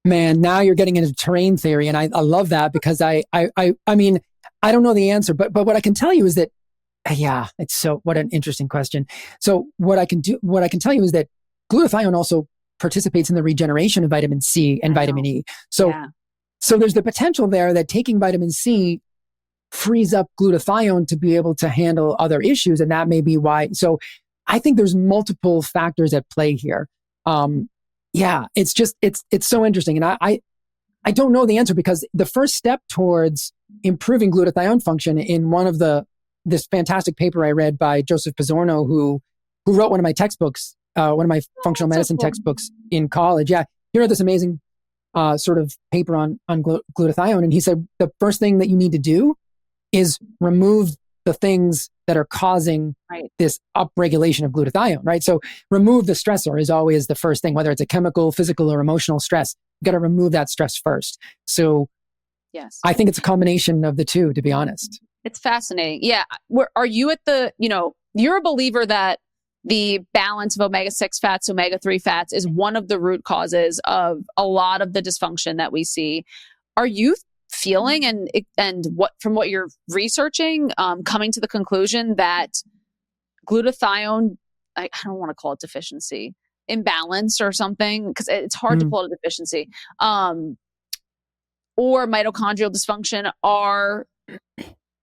Man, now you're getting into terrain theory. And I love that because I mean, I don't know the answer, but what I can tell you is that, what an interesting question. So what I can tell you is that glutathione also participates in the regeneration of vitamin C and vitamin E. So there's the potential there that taking vitamin C frees up glutathione to be able to handle other issues. And that may be why. So I think there's multiple factors at play here. It's so interesting. And I don't know the answer because the first step towards improving glutathione function in this fantastic paper I read by Joseph Pizzorno, who wrote one of my textbooks, one of my functional medicine textbooks in college. Yeah. He wrote this amazing sort of paper on glutathione. And he said, the first thing that you need to do is remove the things that are causing this upregulation of glutathione, right? So remove the stressor is always the first thing, whether it's a chemical, physical, or emotional stress. You got to remove that stress first. So yes, I think it's a combination of the two, to be honest. It's fascinating. Yeah. Are you at you're a believer that the balance of omega-6 fats, omega-3 fats is one of the root causes of a lot of the dysfunction that we see. Are you feeling and what from what you're researching, coming to the conclusion that glutathione, I don't want to call it deficiency, imbalance or something, because it's hard to call it a deficiency, or mitochondrial dysfunction are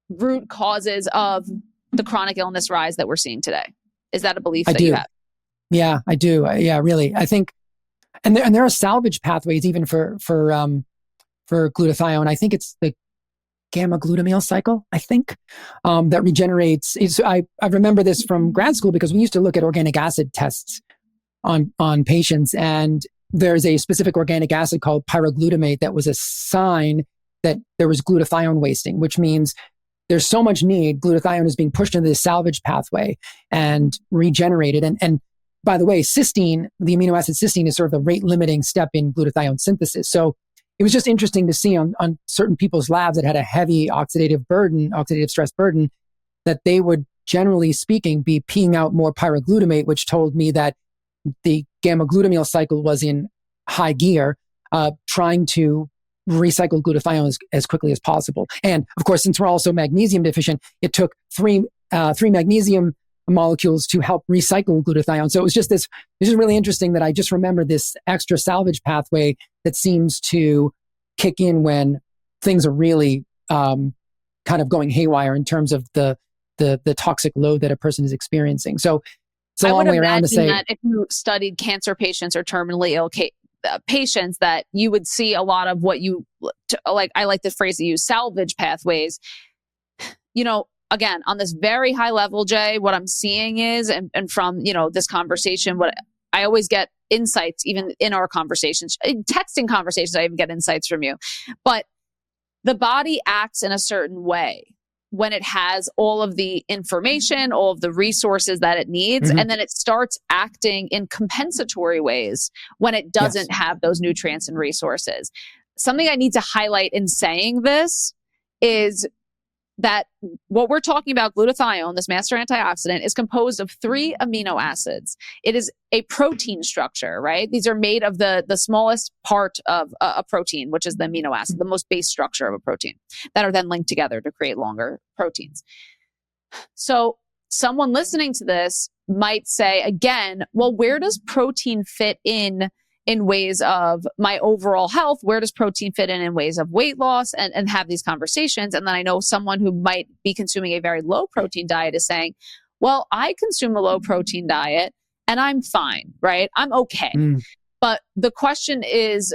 root causes of the chronic illness rise that we're seeing today? Is that a belief that you have? Yeah, I do. Yeah, really. I think, and there are salvage pathways even for glutathione. I think it's the gamma glutamyl cycle, I think, that regenerates. I remember this from grad school because we used to look at organic acid tests on patients, and there's a specific organic acid called pyroglutamate that was a sign that there was glutathione wasting, which means there's so much need. Glutathione is being pushed into the salvage pathway and regenerated. And by the way, cysteine, the amino acid cysteine, is sort of the rate limiting step in glutathione synthesis. So it was just interesting to see on certain people's labs that had a heavy oxidative stress burden, that they would, generally speaking, be peeing out more pyroglutamate, which told me that the gamma glutamyl cycle was in high gear, trying to recycle glutathione as quickly as possible. And of course, since we're also magnesium deficient, it took three magnesium molecules to help recycle glutathione. So it was just this is really interesting that I just remember this extra salvage pathway that seems to kick in when things are really kind of going haywire in terms of the toxic load that a person is experiencing. So it's a long way around to say that if you studied cancer patients or terminally ill patients, that you would see a lot of what you like. I like the phrase that you use, salvage pathways. Again, on this very high level, Jay, what I'm seeing is, and from, this conversation, what I always get insights, even in our conversations, in texting conversations, I even get insights from you. But the body acts in a certain way when it has all of the information, all of the resources that it needs, and then it starts acting in compensatory ways when it doesn't have those nutrients and resources. Something I need to highlight in saying this is that what we're talking about, glutathione, this master antioxidant, is composed of 3 amino acids. It is a protein structure, right? These are made of the smallest part of a protein, which is the amino acid, the most base structure of a protein, that are then linked together to create longer proteins. So someone listening to this might say, again, well, where does protein fit in ways of my overall health? Where does protein fit in ways of weight loss, and have these conversations? And then I know someone who might be consuming a very low protein diet is saying, well, I consume a low protein diet and I'm fine, right? I'm okay. But the question is,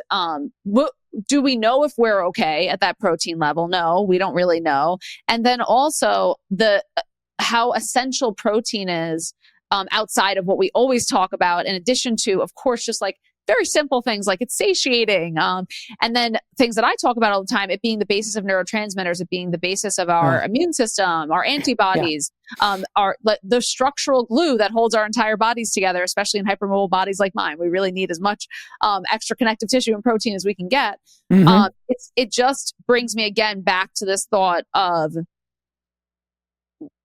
do we know if we're okay at that protein level? No, we don't really know. And then also how essential protein is outside of what we always talk about, in addition to, of course, just like very simple things like it's satiating. And then things that I talk about all the time, it being the basis of neurotransmitters, it being the basis of our immune system, our antibodies, the structural glue that holds our entire bodies together, especially in hypermobile bodies like mine. We really need as much extra connective tissue and protein as we can get. It just brings me again back to this thought of,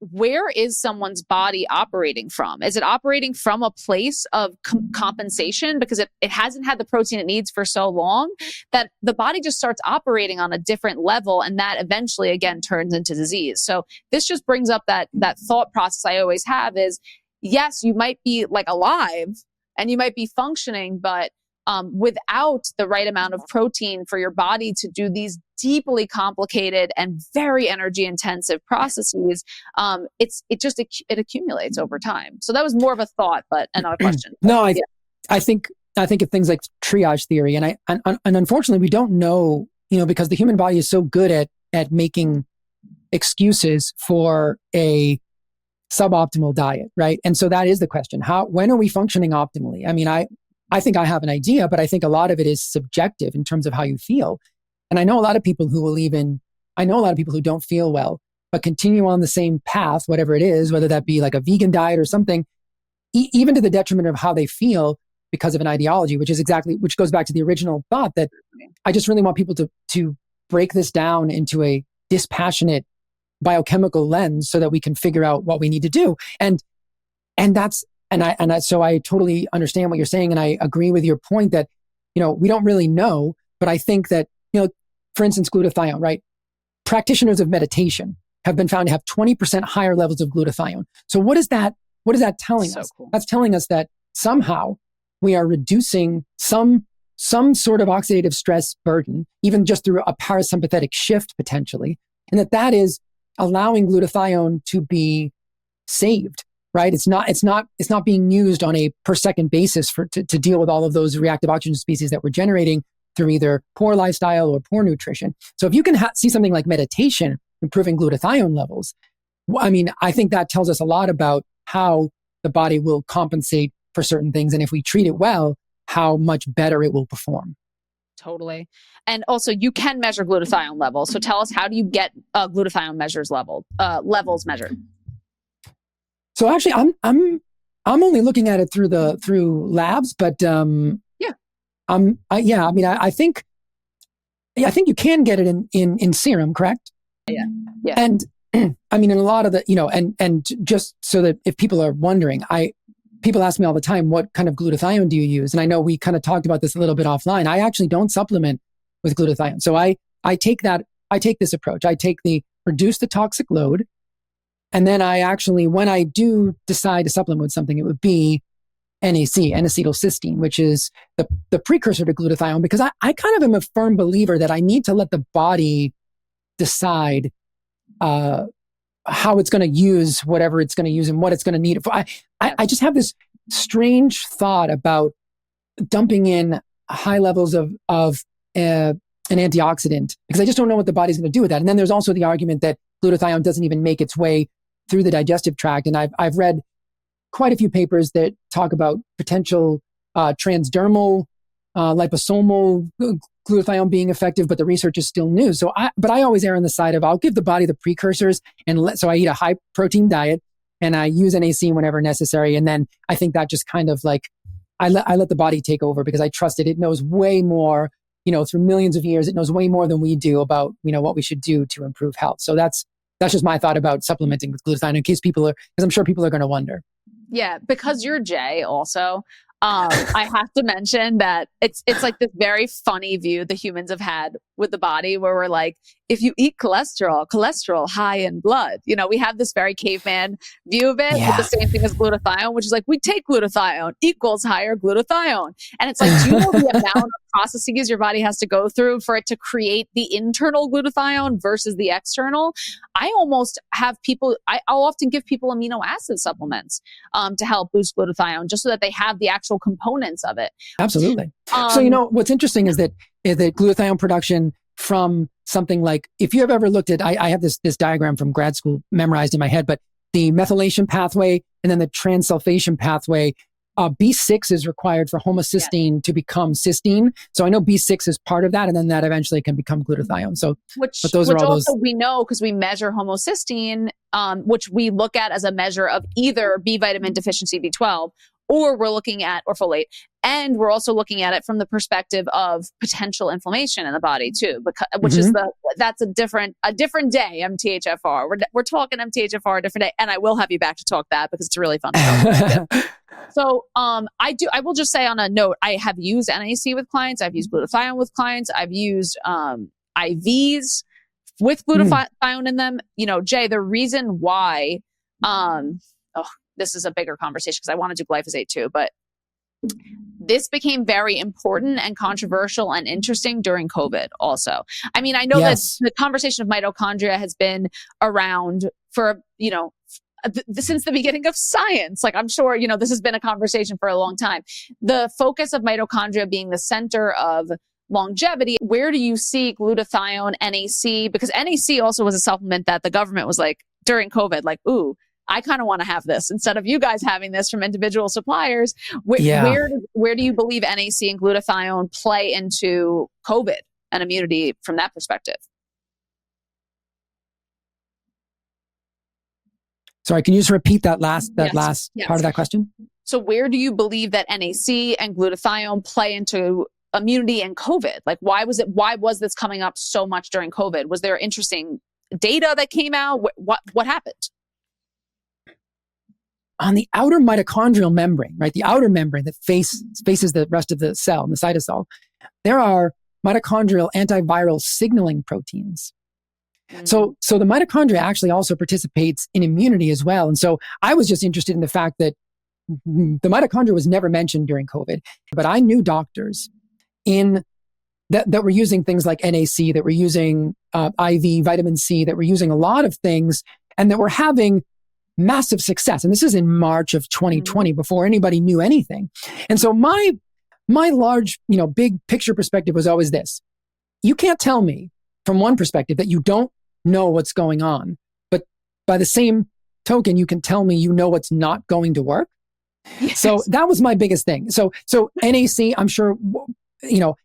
where is someone's body operating from? Is it operating from a place of compensation because it hasn't had the protein it needs for so long that the body just starts operating on a different level, and that eventually again turns into disease? So this just brings up that thought process I always have is, yes, you might be like alive and you might be functioning, but without the right amount of protein for your body to do these deeply complicated and very energy intensive processes, it accumulates over time. So that was more of a thought, but another question. No, I think of things like triage theory, and unfortunately we don't know, because the human body is so good at making excuses for a suboptimal diet, right? And so that is the question: when are we functioning optimally? I mean, I think I have an idea, but I think a lot of it is subjective in terms of how you feel. And I know a lot of people who don't feel well, but continue on the same path, whatever it is, whether that be like a vegan diet or something, even to the detriment of how they feel because of an ideology, which goes back to the original thought that I just really want people to break this down into a dispassionate biochemical lens so that we can figure out what we need to do. So I totally understand what you're saying. And I agree with your point that, we don't really know, but I think that, for instance, glutathione, right? Practitioners of meditation have been found to have 20% higher levels of glutathione. So what is that telling us? Cool. That's telling us that somehow we are reducing some sort of oxidative stress burden, even just through a parasympathetic shift potentially. And that is allowing glutathione to be saved. Right? It's not being used on a per second basis to deal with all of those reactive oxygen species that we're generating through either poor lifestyle or poor nutrition. So if you can see something like meditation improving glutathione levels, I think that tells us a lot about how the body will compensate for certain things. And if we treat it well, how much better it will perform. Totally. And also you can measure glutathione levels. So tell us, how do you get glutathione levels measured? So actually, I'm only looking at it through labs, but yeah, I mean, I think you can get it in serum, correct? Yeah. And I mean, in a lot of the, and just so that if people are wondering, people ask me all the time, what kind of glutathione do you use? And I know we kind of talked about this a little bit offline. I actually don't supplement with glutathione. So I take this approach. I reduce the toxic load. And then I actually, when I do decide to supplement with something, it would be NAC, N-acetylcysteine, which is the precursor to glutathione, because I kind of am a firm believer that I need to let the body decide how it's going to use whatever it's going to use and what it's going to need it for. I just have this strange thought about dumping in high levels of an antioxidant, because I just don't know what the body's going to do with that. And then there's also the argument that glutathione doesn't even make its way through the digestive tract. And I've read quite a few papers that talk about potential transdermal, liposomal glutathione being effective, but the research is still new. But I always err on the side of, I'll give the body the precursors, so I eat a high protein diet and I use NAC whenever necessary. And then I think that just kind of like, I let the body take over, because I trust it. It knows way more, through millions of years, it knows way more than we do about, what we should do to improve health. So that's just my thought about supplementing with glutathione, in case because I'm sure people are going to wonder. Yeah, because you're Jay also. I have to mention that it's like this very funny view the humans have had with the body, where we're like, if you eat cholesterol high in blood. We have this very caveman view of it, with the same thing as glutathione, which is like, we take glutathione equals higher glutathione. And it's like, do you know the amount of processes your body has to go through for it to create the internal glutathione versus the external? I'll often give people amino acid supplements to help boost glutathione, just so that they have the actual components of it. Absolutely. So, what's interesting is that glutathione production from something like, if you have ever looked at, I have this diagram from grad school memorized in my head, but the methylation pathway and then the transsulfation pathway, B6 is required for homocysteine to become cysteine. So I know B6 is part of that, and then that eventually can become glutathione. So, but those are all those. We know, because we measure homocysteine, which we look at as a measure of either B vitamin deficiency, B12, or we're looking at, or folate. And we're also looking at it from the perspective of potential inflammation in the body too, which is that's a different day, MTHFR. We're talking MTHFR a different day. And I will have you back to talk that, because it's a really fun show. So, I will just say on a note, I have used NAC with clients. I've used glutathione with clients. I've used, IVs with glutathione in them. Jay, the reason why, this is a bigger conversation, because I want to do glyphosate too, but this became very important and controversial and interesting during COVID also. I mean, I know that the conversation of mitochondria has been around for, since the beginning of science. Like, I'm sure, this has been a conversation for a long time. The focus of mitochondria being the center of longevity. Where do you see glutathione, NAC? Because NAC also was a supplement that the government was like, during COVID, like, ooh, I kind of want to have this instead of you guys having this from individual suppliers. Where do you believe NAC and glutathione play into COVID and immunity from that perspective? Sorry, can you just repeat that last part of that question? So where do you believe that NAC and glutathione play into immunity and COVID? Like, why was this coming up so much during COVID? Was there interesting data that came out? What happened? On the outer mitochondrial membrane, right? The outer membrane that faces the rest of the cell, the cytosol, there are mitochondrial antiviral signaling proteins. So the mitochondria actually also participates in immunity as well. And so I was just interested in the fact that the mitochondria was never mentioned during COVID, but I knew doctors that were using things like NAC, that were using IV, vitamin C, that were using a lot of things, and that were having massive success. And this is in March of 2020, before anybody knew anything. And so my large, big picture perspective was always this: you can't tell me from one perspective that you don't know what's going on, but by the same token, you can tell me you know what's not going to work. Yes. So that was my biggest thing. So NAC, I'm sure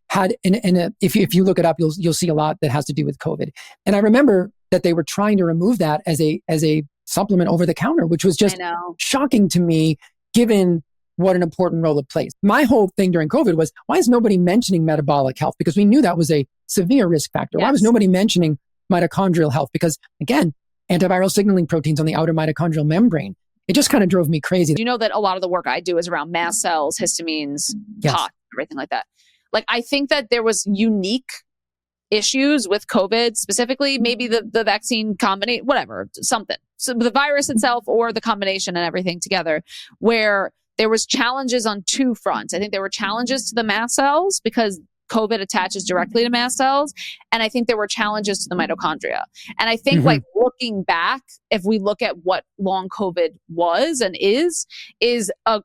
had if you look it up, you'll see a lot that has to do with COVID. And I remember that they were trying to remove that as a supplement over the counter, which was just shocking to me, given what an important role it plays. My whole thing during COVID was, why is nobody mentioning metabolic health? Because we knew that was a severe risk factor. Yes. Why was nobody mentioning mitochondrial health? Because again, antiviral signaling proteins on the outer mitochondrial membrane. It just kind of drove me crazy. You know that a lot of the work I do is around mast cells, histamines, POTS, everything like that. Like, I think that there was unique issues with COVID, specifically, maybe the vaccine combination, whatever, something. So the virus itself or the combination and everything together, where there was challenges on two fronts. I think there were challenges to the mast cells because COVID attaches directly to mast cells. And I think there were challenges to the mitochondria. And I think like looking back, if we look at what long COVID was and is a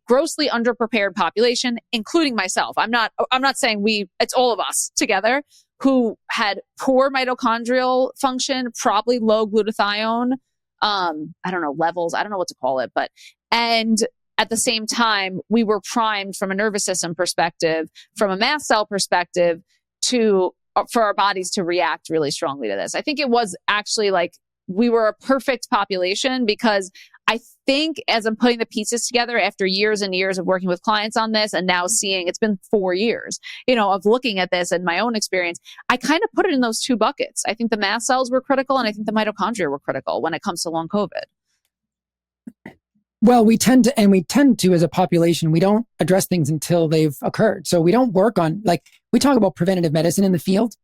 grossly underprepared population, including myself. I'm not saying it's all of us together who had poor mitochondrial function, probably low glutathione, I don't know, levels. I don't know what to call it, and at the same time, we were primed from a nervous system perspective, from a mast cell perspective, for our bodies to react really strongly to this. I think it was actually like we were a perfect population, because I think as I'm putting the pieces together after years and years of working with clients on this and now seeing it's been 4 years, of looking at this and my own experience, I kind of put it in those two buckets. I think the mast cells were critical and I think the mitochondria were critical when it comes to long COVID. Well, we tend to, as a population, we don't address things until they've occurred. So we don't work on, we talk about preventative medicine in the field.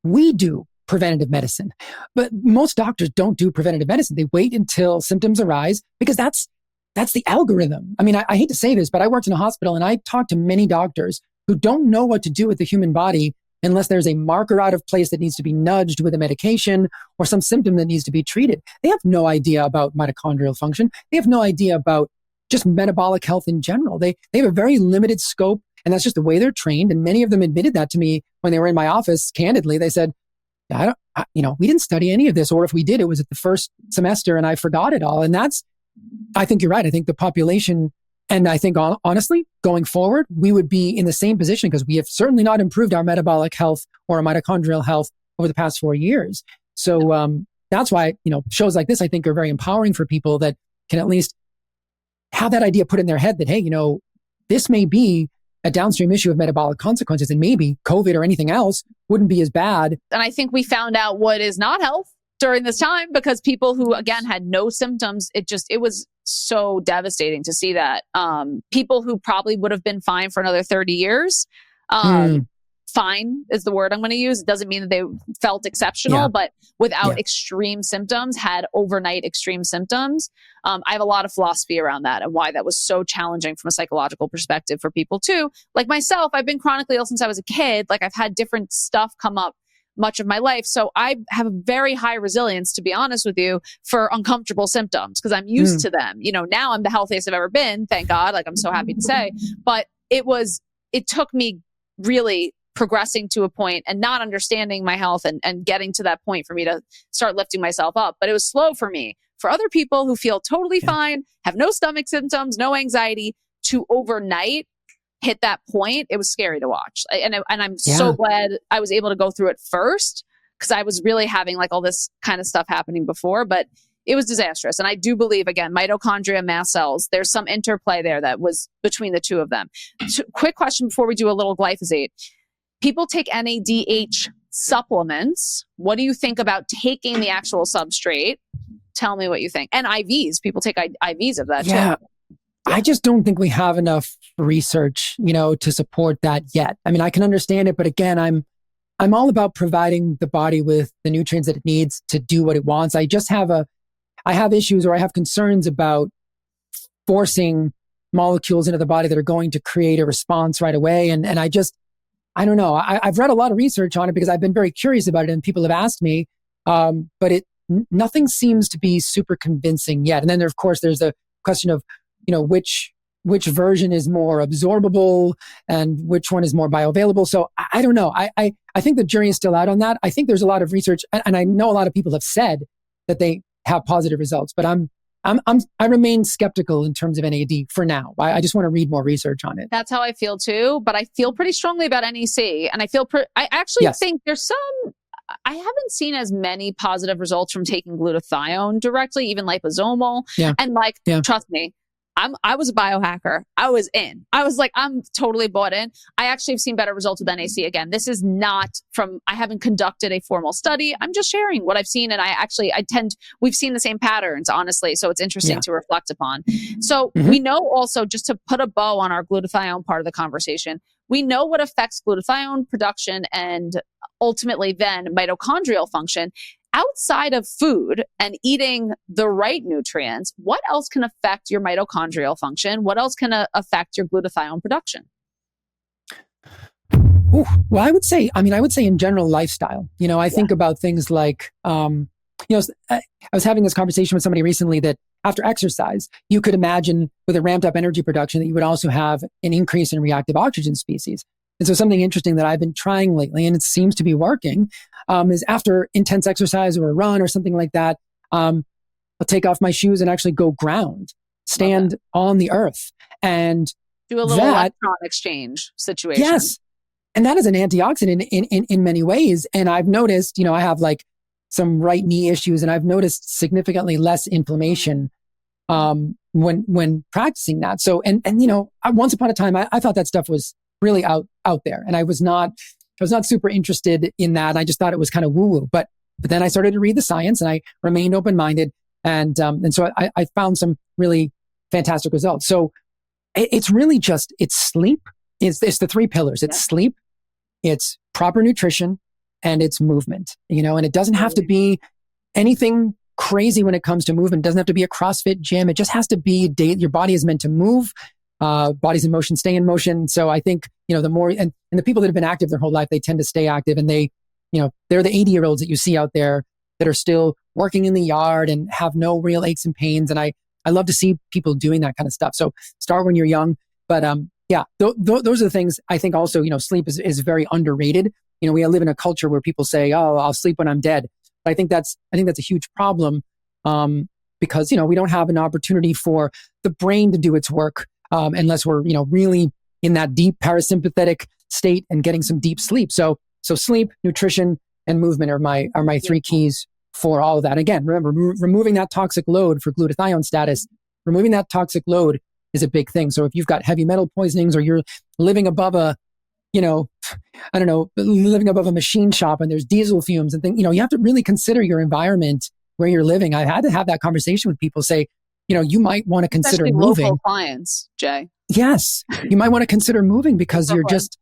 We do preventative medicine, but most doctors don't do preventative medicine. They wait until symptoms arise, because that's the algorithm. I mean, I hate to say this, but I worked in a hospital and I talked to many doctors who don't know what to do with the human body unless there's a marker out of place that needs to be nudged with a medication or some symptom that needs to be treated. They have no idea about mitochondrial function. They have no idea about just metabolic health in general. They have a very limited scope, and that's just the way they're trained. And many of them admitted that to me when they were in my office. Candidly, they said, we didn't study any of this, or if we did, it was at the first semester and I forgot it all. And I think you're right. I think the population, and I think honestly, going forward, we would be in the same position, because we have certainly not improved our metabolic health or our mitochondrial health over the past 4 years. So that's why, shows like this, I think, are very empowering for people that can at least have that idea put in their head that, hey, this may be a downstream issue of metabolic consequences, and maybe COVID or anything else wouldn't be as bad. And I think we found out what is not health during this time, because people who, again, had no symptoms, it was so devastating to see that. People who probably would have been fine for another 30 years, fine is the word I'm going to use. It doesn't mean that they felt exceptional, but without extreme symptoms, had overnight extreme symptoms. I have a lot of philosophy around that and why that was so challenging from a psychological perspective for people too. Like myself, I've been chronically ill since I was a kid. Like, I've had different stuff come up much of my life. So I have a very high resilience, to be honest with you, for uncomfortable symptoms, because I'm used to them. Now I'm the healthiest I've ever been, thank God. Like, I'm so happy to say, but it took me really progressing to a point and not understanding my health and getting to that point for me to start lifting myself up. But it was slow for me. For other people who feel totally fine, have no stomach symptoms, no anxiety, to overnight hit that point, it was scary to watch. And I'm so glad I was able to go through it first, because I was really having like all this kind of stuff happening before, but it was disastrous. And I do believe, again, mitochondria, mast cells, there's some interplay there that was between the two of them. So, quick question before we do a little glyphosate. People take NADH supplements. What do you think about taking the actual substrate? Tell me what you think. And IVs. People take IVs of that too. I just don't think we have enough research, to support that yet. I mean, I can understand it, but again, I'm all about providing the body with the nutrients that it needs to do what it wants. I have issues, or I have concerns about forcing molecules into the body that are going to create a response right away. And I don't know. I've read a lot of research on it because I've been very curious about it, and people have asked me, but nothing seems to be super convincing yet. And then of course, there's the question of, which version is more absorbable and which one is more bioavailable. So I don't know. I think the jury is still out on that. I think there's a lot of research, and I know a lot of people have said that they have positive results, but I'm I remain skeptical in terms of NAD for now. I just want to read more research on it. That's how I feel too, but I feel pretty strongly about NEC, and I actually think there's some. I haven't seen as many positive results from taking glutathione directly, even liposomal. Yeah. And trust me, I was a biohacker. I was in. I was like, I'm totally bought in. I actually have seen better results with NAC. Again, this is not I haven't conducted a formal study. I'm just sharing what I've seen. And we've seen the same patterns, honestly. So it's interesting to reflect upon. So we know also, just to put a bow on our glutathione part of the conversation, we know what affects glutathione production and ultimately then mitochondrial function. Outside of food and eating the right nutrients, what else can affect your mitochondrial function? What else can affect your glutathione production? Ooh, well, I would say in general, lifestyle. I think about things like, I was having this conversation with somebody recently that after exercise, you could imagine with a ramped up energy production that you would also have an increase in reactive oxygen species. And so something interesting that I've been trying lately, and it seems to be working, is after intense exercise or a run or something like that, I'll take off my shoes and actually go stand on the earth and do a little electron exchange situation. Yes. And that is an antioxidant in many ways. And I've noticed, I have like some right knee issues, and I've noticed significantly less inflammation when practicing that. So, and once upon a time, I thought that stuff was really out there. And I was not super interested in that. I just thought it was kind of woo-woo. But then I started to read the science, and I remained open-minded. And so I found some really fantastic results. So it's really it's sleep. It's the three pillars. It's sleep, it's proper nutrition, and it's movement, and it doesn't have to be anything crazy when it comes to movement. It doesn't have to be a CrossFit gym. It just has to be your body is meant to move. Bodies in motion, stay in motion. So I think, the more, and the people that have been active their whole life, they tend to stay active, and they're the 80-year-olds that you see out there that are still working in the yard and have no real aches and pains. And I love to see people doing that kind of stuff. So start when you're young. But those are the things I think also, sleep is very underrated. We live in a culture where people say, oh, I'll sleep when I'm dead. But I think that's a huge problem because, we don't have an opportunity for the brain to do its work unless we're, really in that deep parasympathetic state and getting some deep sleep. So sleep, nutrition, and movement are my three keys for all of that. Again, remember, removing that toxic load for glutathione status, removing that toxic load is a big thing. So if you've got heavy metal poisonings, or you're living above living above a machine shop and there's diesel fumes and things, you have to really consider your environment where you're living. I've had to have that conversation with people, say, you might want to consider moving. Local clients, Jay. Yes, you might want to consider moving because you're just,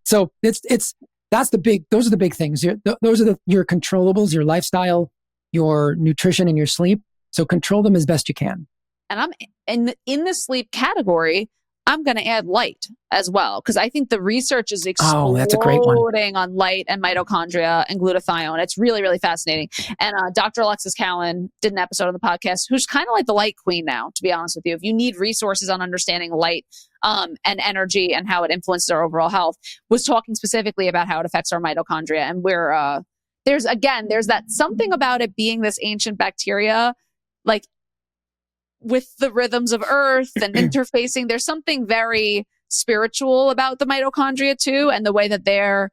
So those are the big things. Those are your controllables, your lifestyle, your nutrition, and your sleep. So control them as best you can. And I'm in the sleep category. I'm going to add light as well, because I think the research is exploding that's a great one. on light and mitochondria and glutathione. It's really, really fascinating. And Dr. Alexis Cowan did an episode of the podcast, who's kind of like the light queen now, to be honest with you. If you need resources on understanding light and energy and how it influences our overall health, was talking specifically about how it affects our mitochondria. And there's that something about it being this ancient bacteria, like with the rhythms of earth and interfacing. There's something very spiritual about the mitochondria too, and the way that they're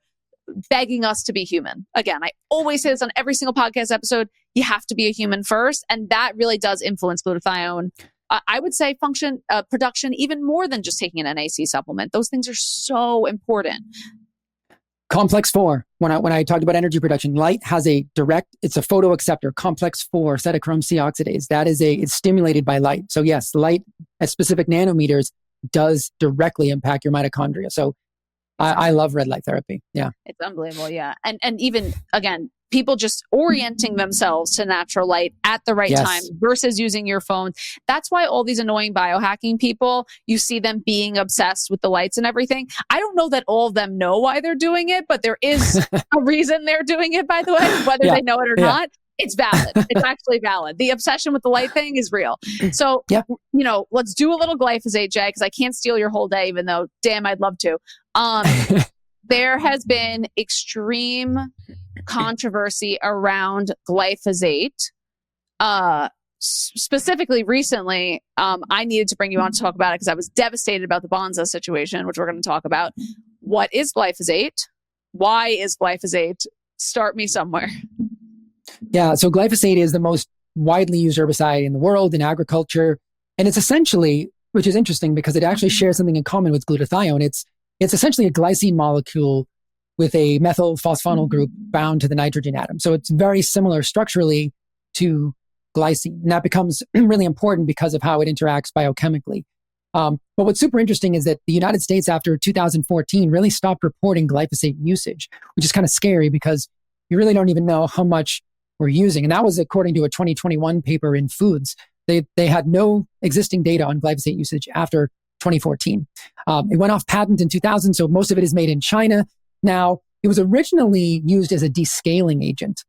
begging us to be human. Again, I always say this on every single podcast episode, you have to be a human first. And that really does influence glutathione. I would say production even more than just taking an NAC supplement. Those things are so important. Complex 4, when I talked about energy production, light has it's a photoacceptor, complex 4, cytochrome C oxidase. It's stimulated by light. So yes, light at specific nanometers does directly impact your mitochondria. So I love red light therapy. Yeah. It's unbelievable. Yeah. And even, again, people just orienting themselves to natural light at the right time versus using your phone. That's why all these annoying biohacking people, you see them being obsessed with the lights and everything. I don't know that all of them know why they're doing it, but there is a reason they're doing it, by the way, whether they know it or not. It's valid. It's actually valid. The obsession with the light thing is real. So, let's do a little glyphosate, Jay, because I can't steal your whole day, even though, damn, I'd love to. There has been extreme controversy around glyphosate specifically recently, I needed to bring you on to talk about it because I was devastated about the Bonza situation, which we're going to talk about. What is glyphosate? Why is glyphosate? Start me somewhere. Yeah, so glyphosate is the most widely used herbicide in the world in agriculture. And it's essentially, which is interesting because it actually shares something in common with glutathione. It's essentially a glycine molecule with a methyl phosphonyl group bound to the nitrogen atom. So it's very similar structurally to glycine. And that becomes really important because of how it interacts biochemically. But what's super interesting is that the United States after 2014 really stopped reporting glyphosate usage, which is kind of scary because you really don't even know how much we're using. And that was according to a 2021 paper in Foods. They had no existing data on glyphosate usage after 2014. It went off patent in 2000, so most of it is made in China. Now, it was originally used as a descaling agent.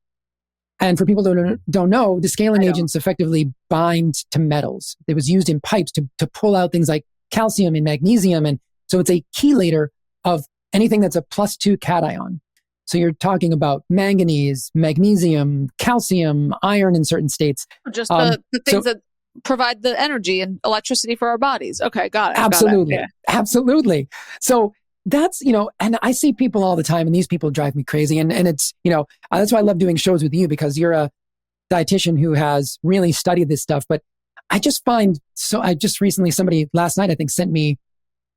And for people who don't know, descaling agents effectively bind to metals. It was used in pipes to pull out things like calcium and magnesium. And so it's a chelator of anything that's a +2 cation. So you're talking about manganese, magnesium, calcium, iron in certain states. Just the things that provide the energy and electricity for our bodies. Okay, got it. Absolutely. Got it. Yeah. Absolutely. So that's, and I see people all the time and these people drive me crazy. And it's, that's why I love doing shows with you because you're a dietitian who has really studied this stuff. But I just find, I just recently, somebody last night, I think sent me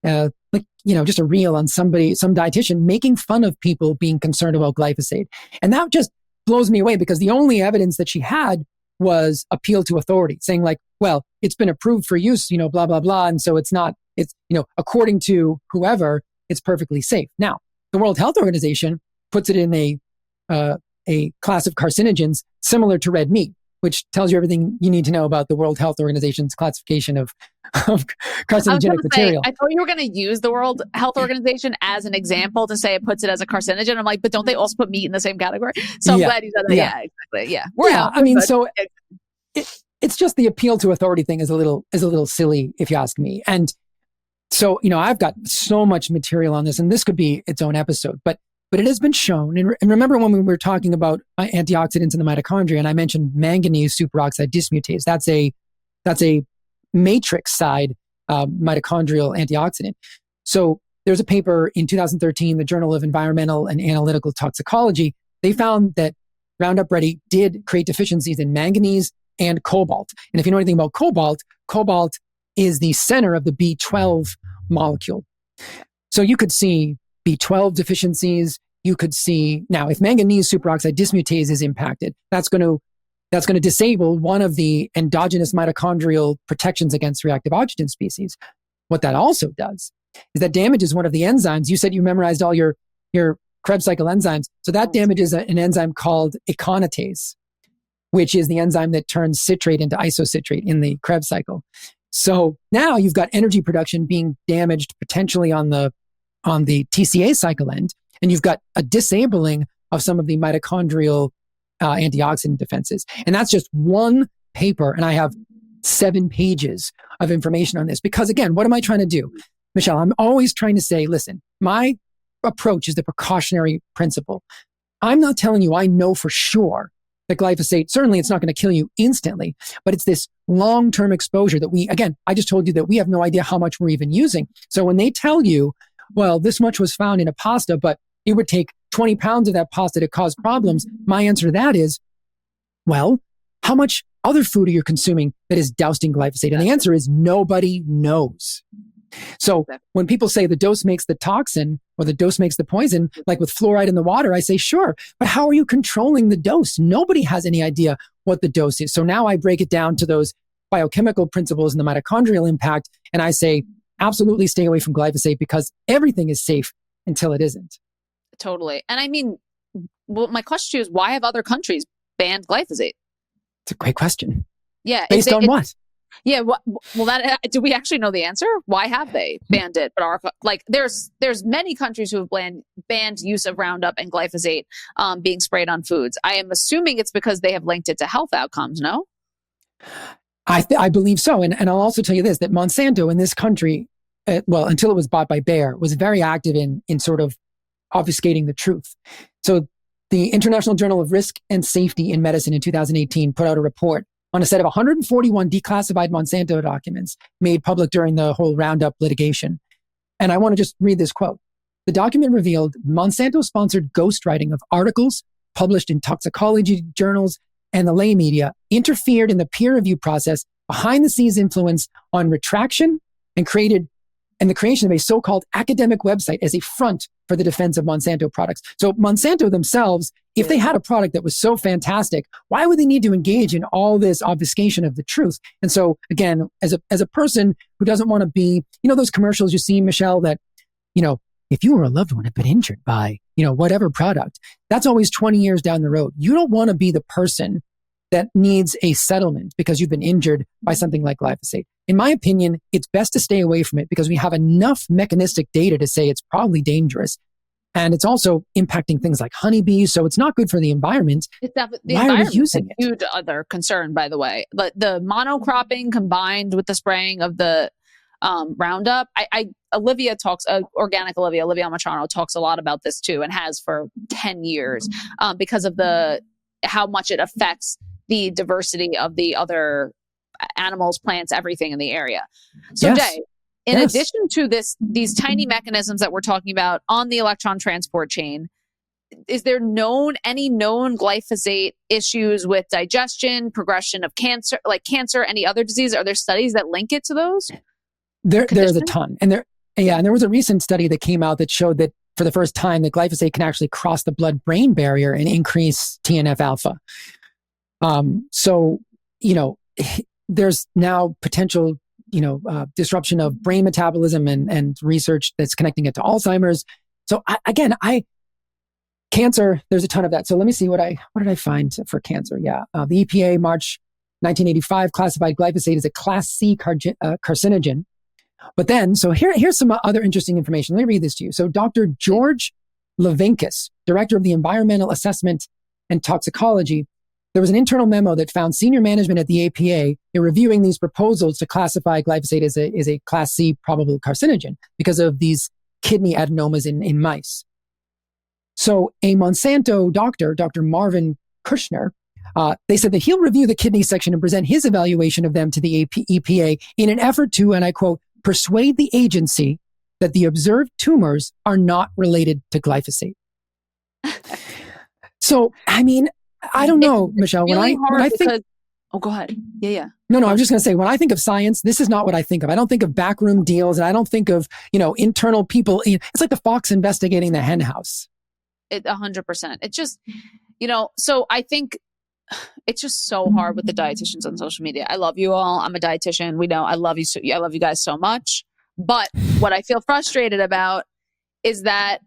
just a reel on some dietitian making fun of people being concerned about glyphosate. And that just blows me away because the only evidence that she had was appeal to authority saying like, well, it's been approved for use, blah, blah, blah. And so it's according to whoever, it's perfectly safe. Now, the World Health Organization puts it in a class of carcinogens similar to red meat, which tells you everything you need to know about the World Health Organization's classification of carcinogenic material. I thought you were going to use the World Health Organization as an example to say it puts it as a carcinogen. I'm like, but don't they also put meat in the same category? So I'm glad you said that. Yeah, exactly. Yeah. So it's just the appeal to authority thing is a little silly if you ask me. And so, I've got so much material on this and this could be its own episode, but it has been shown. And remember when we were talking about antioxidants in the mitochondria and I mentioned manganese superoxide dismutase, that's a matrix side mitochondrial antioxidant. So there's a paper in 2013, the Journal of Environmental and Analytical Toxicology. They found that Roundup Ready did create deficiencies in manganese and cobalt. And if you know anything about cobalt is the center of the B12 molecule. So you could see B12 deficiencies. You could see now if manganese superoxide dismutase is impacted, that's going to disable one of the endogenous mitochondrial protections against reactive oxygen species. What that also does is that damages one of the enzymes. You said you memorized all your Krebs cycle enzymes. So that damages an enzyme called aconitase, which is the enzyme that turns citrate into isocitrate in the Krebs cycle. So now you've got energy production being damaged potentially on the TCA cycle end, and you've got a disabling of some of the mitochondrial antioxidant defenses. And that's just one paper. And I have 7 pages of information on this because again, what am I trying to do? Michelle, I'm always trying to say, listen, my approach is the precautionary principle. I'm not telling you I know for sure that glyphosate, certainly it's not going to kill you instantly, but it's this long-term exposure that I just told you that we have no idea how much we're even using. So when they tell you, well, this much was found in a pasta, but it would take 20 pounds of that pasta to cause problems. My answer to that is, well, how much other food are you consuming that is doused in glyphosate? And the answer is nobody knows. So when people say the dose makes the toxin or the dose makes the poison, like with fluoride in the water, I say, sure, but how are you controlling the dose? Nobody has any idea what the dose is. So now I break it down to those biochemical principles and the mitochondrial impact. And I say, absolutely stay away from glyphosate because everything is safe until it isn't. Totally. And I mean, well, my question to you is why have other countries banned glyphosate? It's a great question. Yeah. Based on what? Yeah. Do we actually know the answer? Why have they banned it? But there's many countries who have banned use of Roundup and glyphosate being sprayed on foods. I am assuming it's because they have linked it to health outcomes. No? I believe so. And I'll also tell you this, that Monsanto in this country, until it was bought by Bayer, was very active in sort of obfuscating the truth. So the International Journal of Risk and Safety in Medicine in 2018 put out a report on a set of 141 declassified Monsanto documents made public during the whole Roundup litigation. And I want to just read this quote. The document revealed Monsanto-sponsored ghostwriting of articles published in toxicology journals and the lay media interfered in the peer review process, behind the scenes influence on retraction and the creation of a so-called academic website as a front for the defense of Monsanto products. So Monsanto themselves, if they had a product that was so fantastic, why would they need to engage in all this obfuscation of the truth? And so again, as a person who doesn't want to be, those commercials you see, Michelle, that, if you or a loved one have been injured by, whatever product, that's always 20 years down the road. You don't want to be the person that needs a settlement because you've been injured by something like glyphosate. In my opinion, it's best to stay away from it because we have enough mechanistic data to say it's probably dangerous. And it's also impacting things like honeybees, so it's not good for the environment. Why are we using it? Huge other concern, by the way. But the monocropping combined with the spraying of the Roundup, Olivia Matrano talks a lot about this too, and has for 10 years because of how much it affects the diversity of the other animals, plants, everything in the area. So yes. Jay, in addition to these tiny mechanisms that we're talking about on the electron transport chain, is there any known glyphosate issues with digestion, progression of cancer, any other disease? Are there studies that link it to those? There's a ton. And there was a recent study that came out that showed that for the first time that glyphosate can actually cross the blood-brain barrier and increase TNF-alpha. There's now potential, disruption of brain metabolism and research that's connecting it to Alzheimer's. So cancer, there's a ton of that. So let me see what did I find for cancer? Yeah. The EPA, March 1985, classified glyphosate as a Class C carcinogen. But then, so here's some other interesting information. Let me read this to you. So Dr. George Levinkis, director of the Environmental Assessment and Toxicology, there was an internal memo that found senior management at the EPA in reviewing these proposals to classify glyphosate as a Class C probable carcinogen because of these kidney adenomas in mice. So a Monsanto doctor, Dr. Marvin Kushner, they said that he'll review the kidney section and present his evaluation of them to the EPA in an effort to, and I quote, persuade the agency that the observed tumors are not related to glyphosate. So, I mean, I don't know, Michelle, really when I think... Oh, go ahead. Yeah. No, I'm just going to say, when I think of science, this is not what I think of. I don't think of backroom deals, and I don't think of, internal people. It's like the fox investigating the hen house. 100%. It's just, so I think it's just so hard with the dietitians on social media. I love you all. I'm a dietitian. We know I love you. I love you guys so much. But what I feel frustrated about is that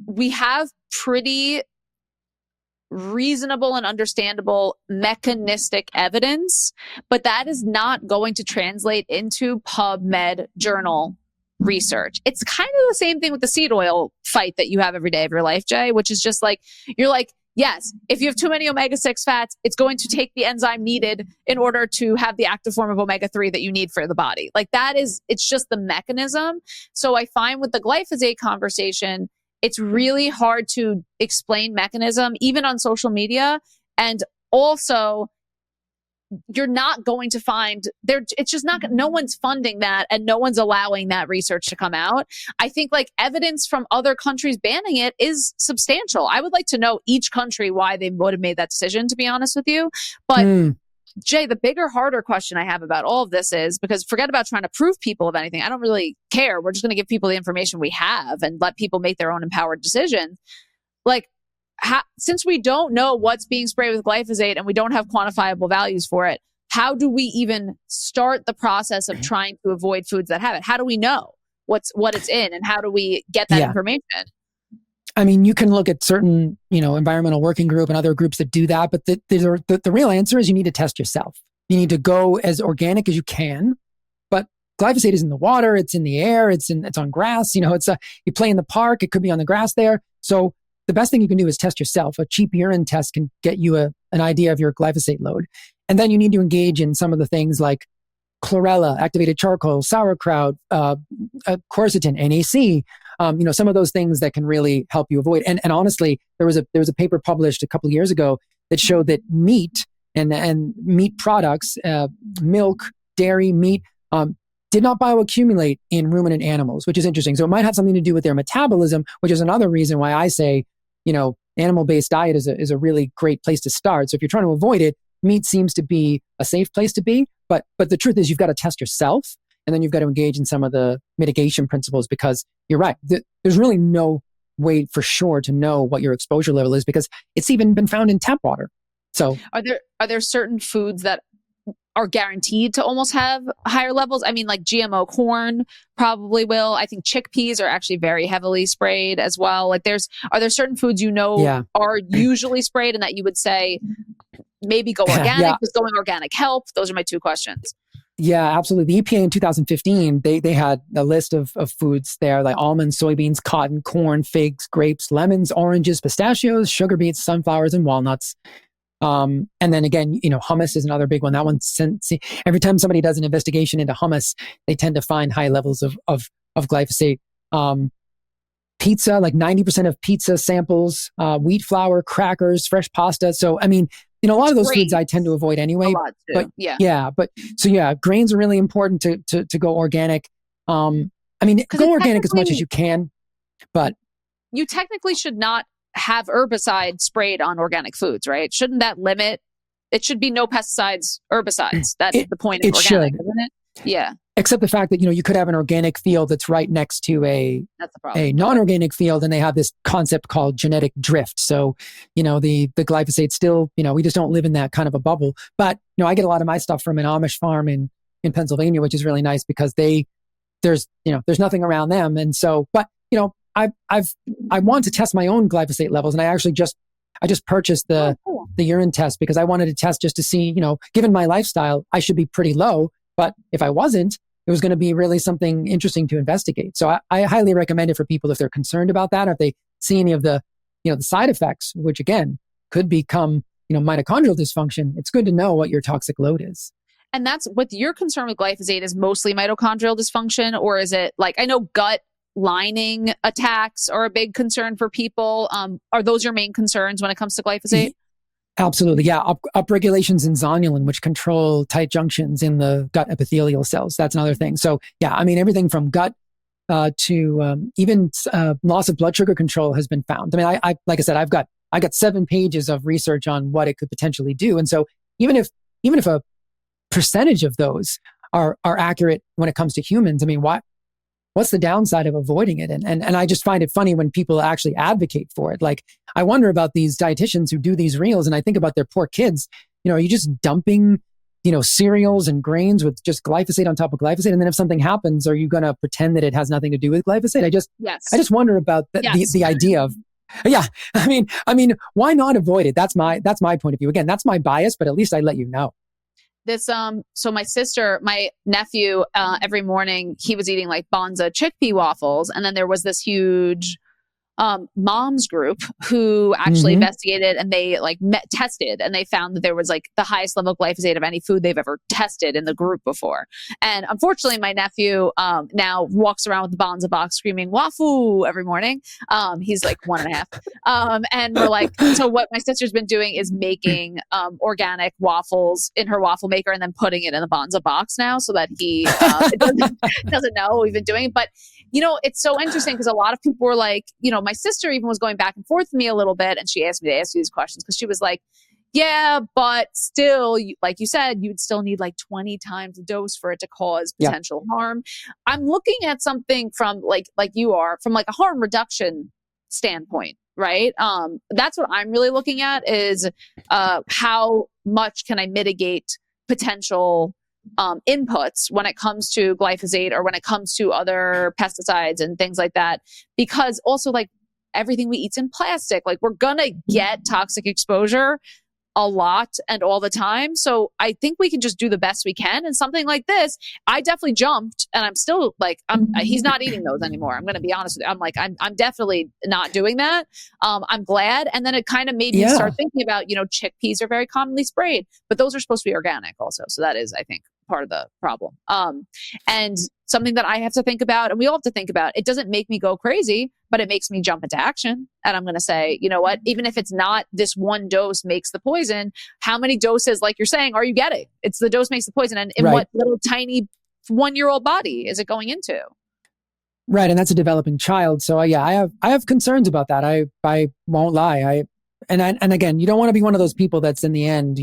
we have pretty reasonable and understandable mechanistic evidence, but that is not going to translate into PubMed journal research. It's kind of the same thing with the seed oil fight that you have every day of your life, Jay, which is just like, you're like, yes, if you have too many omega-6 fats, it's going to take the enzyme needed in order to have the active form of omega-3 that you need for the body. Like it's just the mechanism. So I find with the glyphosate conversation, it's really hard to explain mechanism, even on social media. And also, you're not going to find it's just not, no one's funding that and no one's allowing that research to come out. I think like evidence from other countries banning it is substantial. I would like to know each country why they would have made that decision, to be honest with you. But Jay, the bigger, harder question I have about all of this is, because forget about trying to prove people of anything. I don't really care. We're just going to give people the information we have and let people make their own empowered decisions. Like, since we don't know what's being sprayed with glyphosate and we don't have quantifiable values for it, how do we even start the process of trying to avoid foods that have it? How do we know what it's in, and how do we get that information? I mean, you can look at certain, environmental working group and other groups that do that, but the real answer is you need to test yourself. You need to go as organic as you can. But glyphosate is in the water, it's in the air, it's on grass. You play in the park, it could be on the grass there. So the best thing you can do is test yourself. A cheap urine test can get you an idea of your glyphosate load. And then you need to engage in some of the things like chlorella, activated charcoal, sauerkraut, quercetin, NAC, some of those things that can really help you avoid. And honestly, there was a paper published a couple of years ago that showed that meat and meat products, milk, dairy, meat, did not bioaccumulate in ruminant animals, which is interesting. So it might have something to do with their metabolism, which is another reason why I say, animal-based diet is a really great place to start. So if you're trying to avoid it, meat seems to be a safe place to be. But the truth is, you've got to test yourself, and then you've got to engage in some of the mitigation principles, because you're right. There's really no way for sure to know what your exposure level is, because it's even been found in tap water. So are there certain foods that are guaranteed to almost have higher levels? I mean, like GMO corn probably will. I think chickpeas are actually very heavily sprayed as well. Like are there certain foods are usually sprayed and that you would say maybe go organic? Does going organic help? Those are my two questions. Yeah, absolutely. The EPA in 2015, they had a list of foods there, like almonds, soybeans, cotton, corn, figs, grapes, lemons, oranges, pistachios, sugar beets, sunflowers, and walnuts. And then again, hummus is another big one. That one, every time somebody does an investigation into hummus, they tend to find high levels of glyphosate. Pizza, like 90% of pizza samples, wheat flour, crackers, fresh pasta. So, I mean, a lot of those foods I tend to avoid anyway. A lot too. But grains are really important to go organic. Go organic as much as you can, but you technically should not have herbicides sprayed on organic foods, right? Shouldn't that limit? It should be no pesticides, herbicides. That's the point of organic, isn't it? Yeah. Except the fact that, you could have an organic field that's right next to a non-organic field, and they have this concept called genetic drift. So, the glyphosate still, we just don't live in that kind of a bubble. But, I get a lot of my stuff from an Amish farm in Pennsylvania, which is really nice because there's nothing around them. And so, but, I want to test my own glyphosate levels, and I actually just purchased the urine test because I wanted to test just to see, given my lifestyle, I should be pretty low. But if I wasn't, it was going to be really something interesting to investigate. So I highly recommend it for people if they're concerned about that, or if they see any of the, the side effects, which again could become, mitochondrial dysfunction. It's good to know what your toxic load is. And that's what your concern with glyphosate is, mostly mitochondrial dysfunction, or is it like, I know gut lining attacks are a big concern for people. Are those your main concerns when it comes to glyphosate? Absolutely. Yeah. Upregulations in zonulin, which control tight junctions in the gut epithelial cells. That's another thing. So yeah, I mean, everything from gut to even loss of blood sugar control has been found. I mean, I like I said, I got 7 pages of research on what it could potentially do. And so even if a percentage of those are accurate when it comes to humans, I mean, what's the downside of avoiding it? And I just find it funny when people actually advocate for it. Like, I wonder about these dietitians who do these reels, and I think about their poor kids. Are you just dumping, cereals and grains with just glyphosate on top of glyphosate? And then if something happens, are you going to pretend that it has nothing to do with glyphosate? I just wonder about the idea of, I mean, why not avoid it? That's my point of view. Again, that's my bias, but at least I let you know. So my nephew, every morning he was eating like Bonza chickpea waffles. And then there was this huge moms group who actually investigated, and they tested, and they found that there was like the highest level of glyphosate of any food they've ever tested in the group before. And unfortunately, my nephew now walks around with the Bonza box screaming "Wafu" every morning. He's like 1.5. And we're like, so what my sister's been doing is making organic waffles in her waffle maker and then putting it in the Bonza box now, so that he doesn't know what we've been doing. But it's so interesting because a lot of people were like, my sister even was going back and forth with me a little bit, and she asked me to ask you these questions because she was like, yeah, but still, like you said, you'd still need like 20 times the dose for it to cause potential harm. I'm looking at something from like you are, from like a harm reduction standpoint, right? That's what I'm really looking at is how much can I mitigate potential inputs when it comes to glyphosate or when it comes to other pesticides and things like that. Because also, like, everything we eat's in plastic. Like, we're gonna get toxic exposure a lot and all the time. So I think we can just do the best we can. And something like this, I definitely jumped, and I'm still like, he's not eating those anymore. I'm going to be honest with you. I'm like, I'm definitely not doing that. I'm glad. And then it kind of made me start thinking about, chickpeas are very commonly sprayed, but those are supposed to be organic also. So that is, I think, part of the problem. And something that I have to think about, and we all have to think about, it doesn't make me go crazy, but it makes me jump into action. And I'm going to say, you know what, even if it's not this one dose makes the poison, how many doses, like you're saying, are you getting? It's the dose makes the poison. And in what little tiny 1-year-old body is it going into? Right. And that's a developing child. So I have concerns about that. I won't lie. And again, you don't want to be one of those people that's in the end,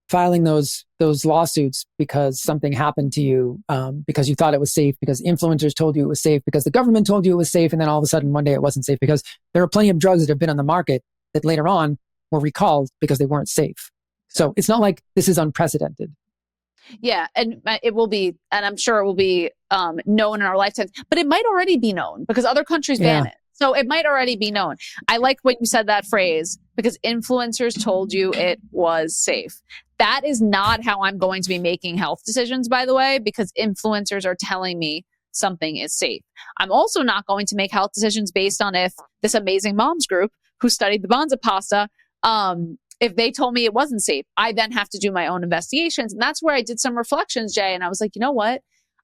filing those lawsuits because something happened to you, because you thought it was safe, because influencers told you it was safe, because the government told you it was safe. And then all of a sudden one day it wasn't safe, because there are plenty of drugs that have been on the market that later on were recalled because they weren't safe. So it's not like this is unprecedented. Yeah. And it will be, and I'm sure it will be known in our lifetimes, but it might already be known because other countries ban it. So it might already be known. I like when you said that phrase, because influencers told you it was safe. That is not how I'm going to be making health decisions, by the way, because influencers are telling me something is safe. I'm also not going to make health decisions based on if this amazing moms group who studied the Bonza pasta, if they told me it wasn't safe. I then have to do my own investigations. And that's where I did some reflections, Jay. And I was like, you know what?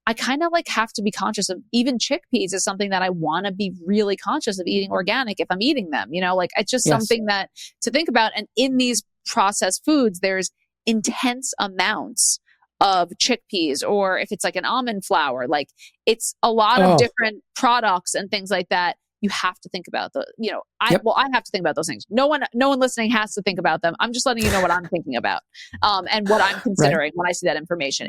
I kind of like have to be conscious of. Even chickpeas is something that I want to be really conscious of eating organic if I'm eating them, like it's just something that to think about. And in these processed foods, there's intense amounts of chickpeas, or if it's like an almond flour, like it's a lot of different products and things like that. You have to think about I have to think about those things. No one listening has to think about them. I'm just letting you know what I'm thinking about, and what I'm considering when I see that information.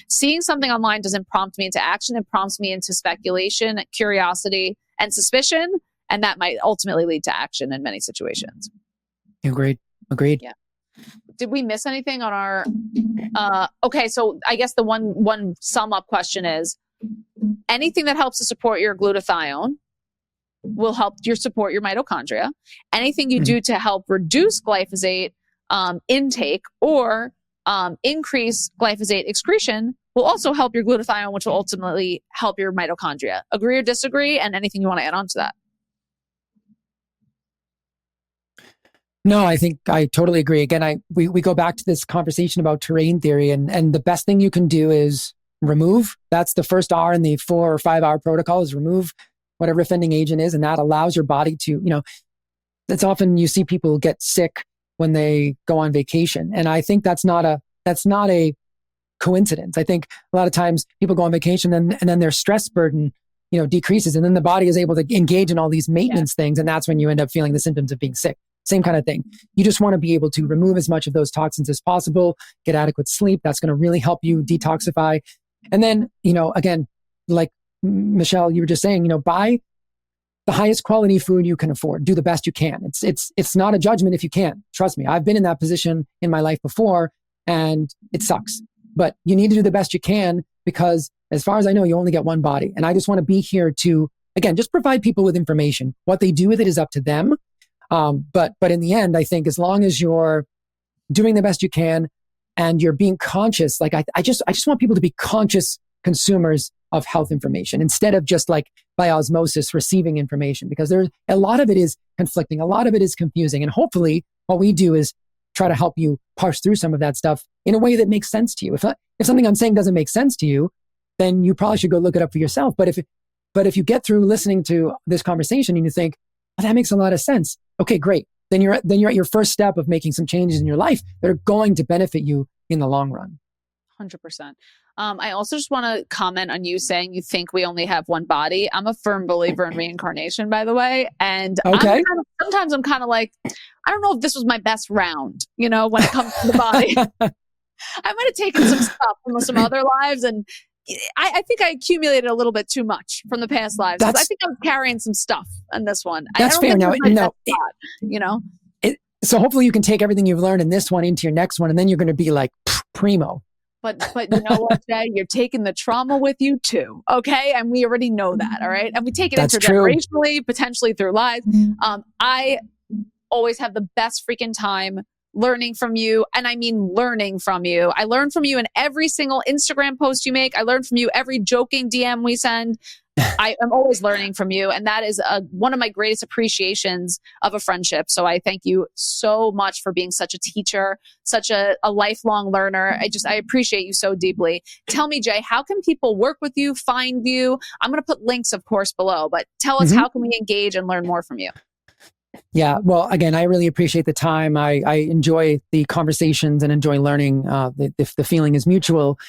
Seeing something online doesn't prompt me into action. It prompts me into speculation, curiosity, and suspicion. And that might ultimately lead to action in many situations. Agreed. Yeah. Did we miss anything on our, okay. So I guess the one sum up question is anything that helps to support your glutathione will help support your mitochondria. Anything you do to help reduce glyphosate intake or increase glyphosate excretion will also help your glutathione, which will ultimately help your mitochondria. Agree or disagree? And anything you want to add on to that? No, I think I totally agree. Again, we go back to this conversation about terrain theory, and the best thing you can do is remove. That's the first R in the 4 or 5 hour protocol, is remove whatever offending agent is. And that allows your body to, that's often you see people get sick when they go on vacation. And I think that's not a coincidence. I think a lot of times people go on vacation and then their stress burden, decreases. And then the body is able to engage in all these maintenance things. And that's when you end up feeling the symptoms of being sick. Same kind of thing. You just want to be able to remove as much of those toxins as possible, get adequate sleep. That's going to really help you detoxify. And then, again, like Michelle, you were just saying, buy the highest quality food you can afford. Do the best you can. It's not a judgment if you can't. Trust me. I've been in that position in my life before and it sucks, but you need to do the best you can, because as far as I know, you only get one body. And I just want to be here to, again, just provide people with information. What they do with it is up to them. But in the end, I think as long as you're doing the best you can and you're being conscious, like I just want people to be conscious consumers of health information instead of just like by osmosis receiving information, because there's a lot of it is conflicting. A lot of it is confusing. And hopefully what we do is try to help you parse through some of that stuff in a way that makes sense to you. If something I'm saying doesn't make sense to you, then you probably should go look it up for yourself. But if you get through listening to this conversation and you think, oh, that makes a lot of sense. Okay, great. Then you're at your first step of making some changes in your life that are going to benefit you in the long run. 100%. I also just want to comment on you saying you think we only have one body. I'm a firm believer in reincarnation, by the way. And okay. Sometimes I'm kind of like, I don't know if this was my best round, when it comes to the body. I might have taken some stuff from some other lives, and I think I accumulated a little bit too much from the past lives. I think I'm carrying some stuff on this one. That's fair. Now, so hopefully you can take everything you've learned in this one into your next one, and then you're going to be like primo. But you know what, Jay? You're taking the trauma with you too, okay? And we already know that, all right? And we take it intergenerationally, potentially through lives. I always have the best freaking time learning from you. And I mean learning from you. I learn from you in every single Instagram post you make. I learn from you every joking DM we send. I am always learning from you. And that is one of my greatest appreciations of a friendship. So I thank you so much for being such a teacher, such a lifelong learner. I appreciate you so deeply. Tell me, Jay, how can people work with you, find you? I'm going to put links, of course, below, but tell us, how can we engage and learn more from you? Yeah. Well, again, I really appreciate the time. I enjoy the conversations and enjoy learning. If the feeling is mutual,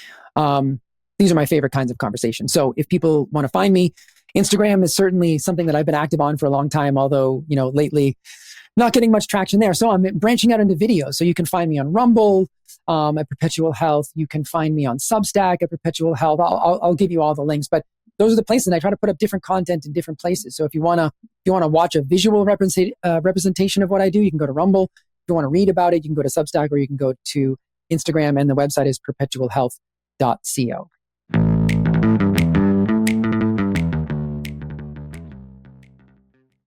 these are my favorite kinds of conversations. So if people want to find me, Instagram is certainly something that I've been active on for a long time, although, lately not getting much traction there. So I'm branching out into video. So you can find me on Rumble, at Perpetual Health. You can find me on Substack at Perpetual Health. I'll give you all the links, but those are the places. And I try to put up different content in different places. So if you want to watch a visual representation of what I do, you can go to Rumble. If you want to read about it, you can go to Substack, or you can go to Instagram, and the website is perpetualhealth.co.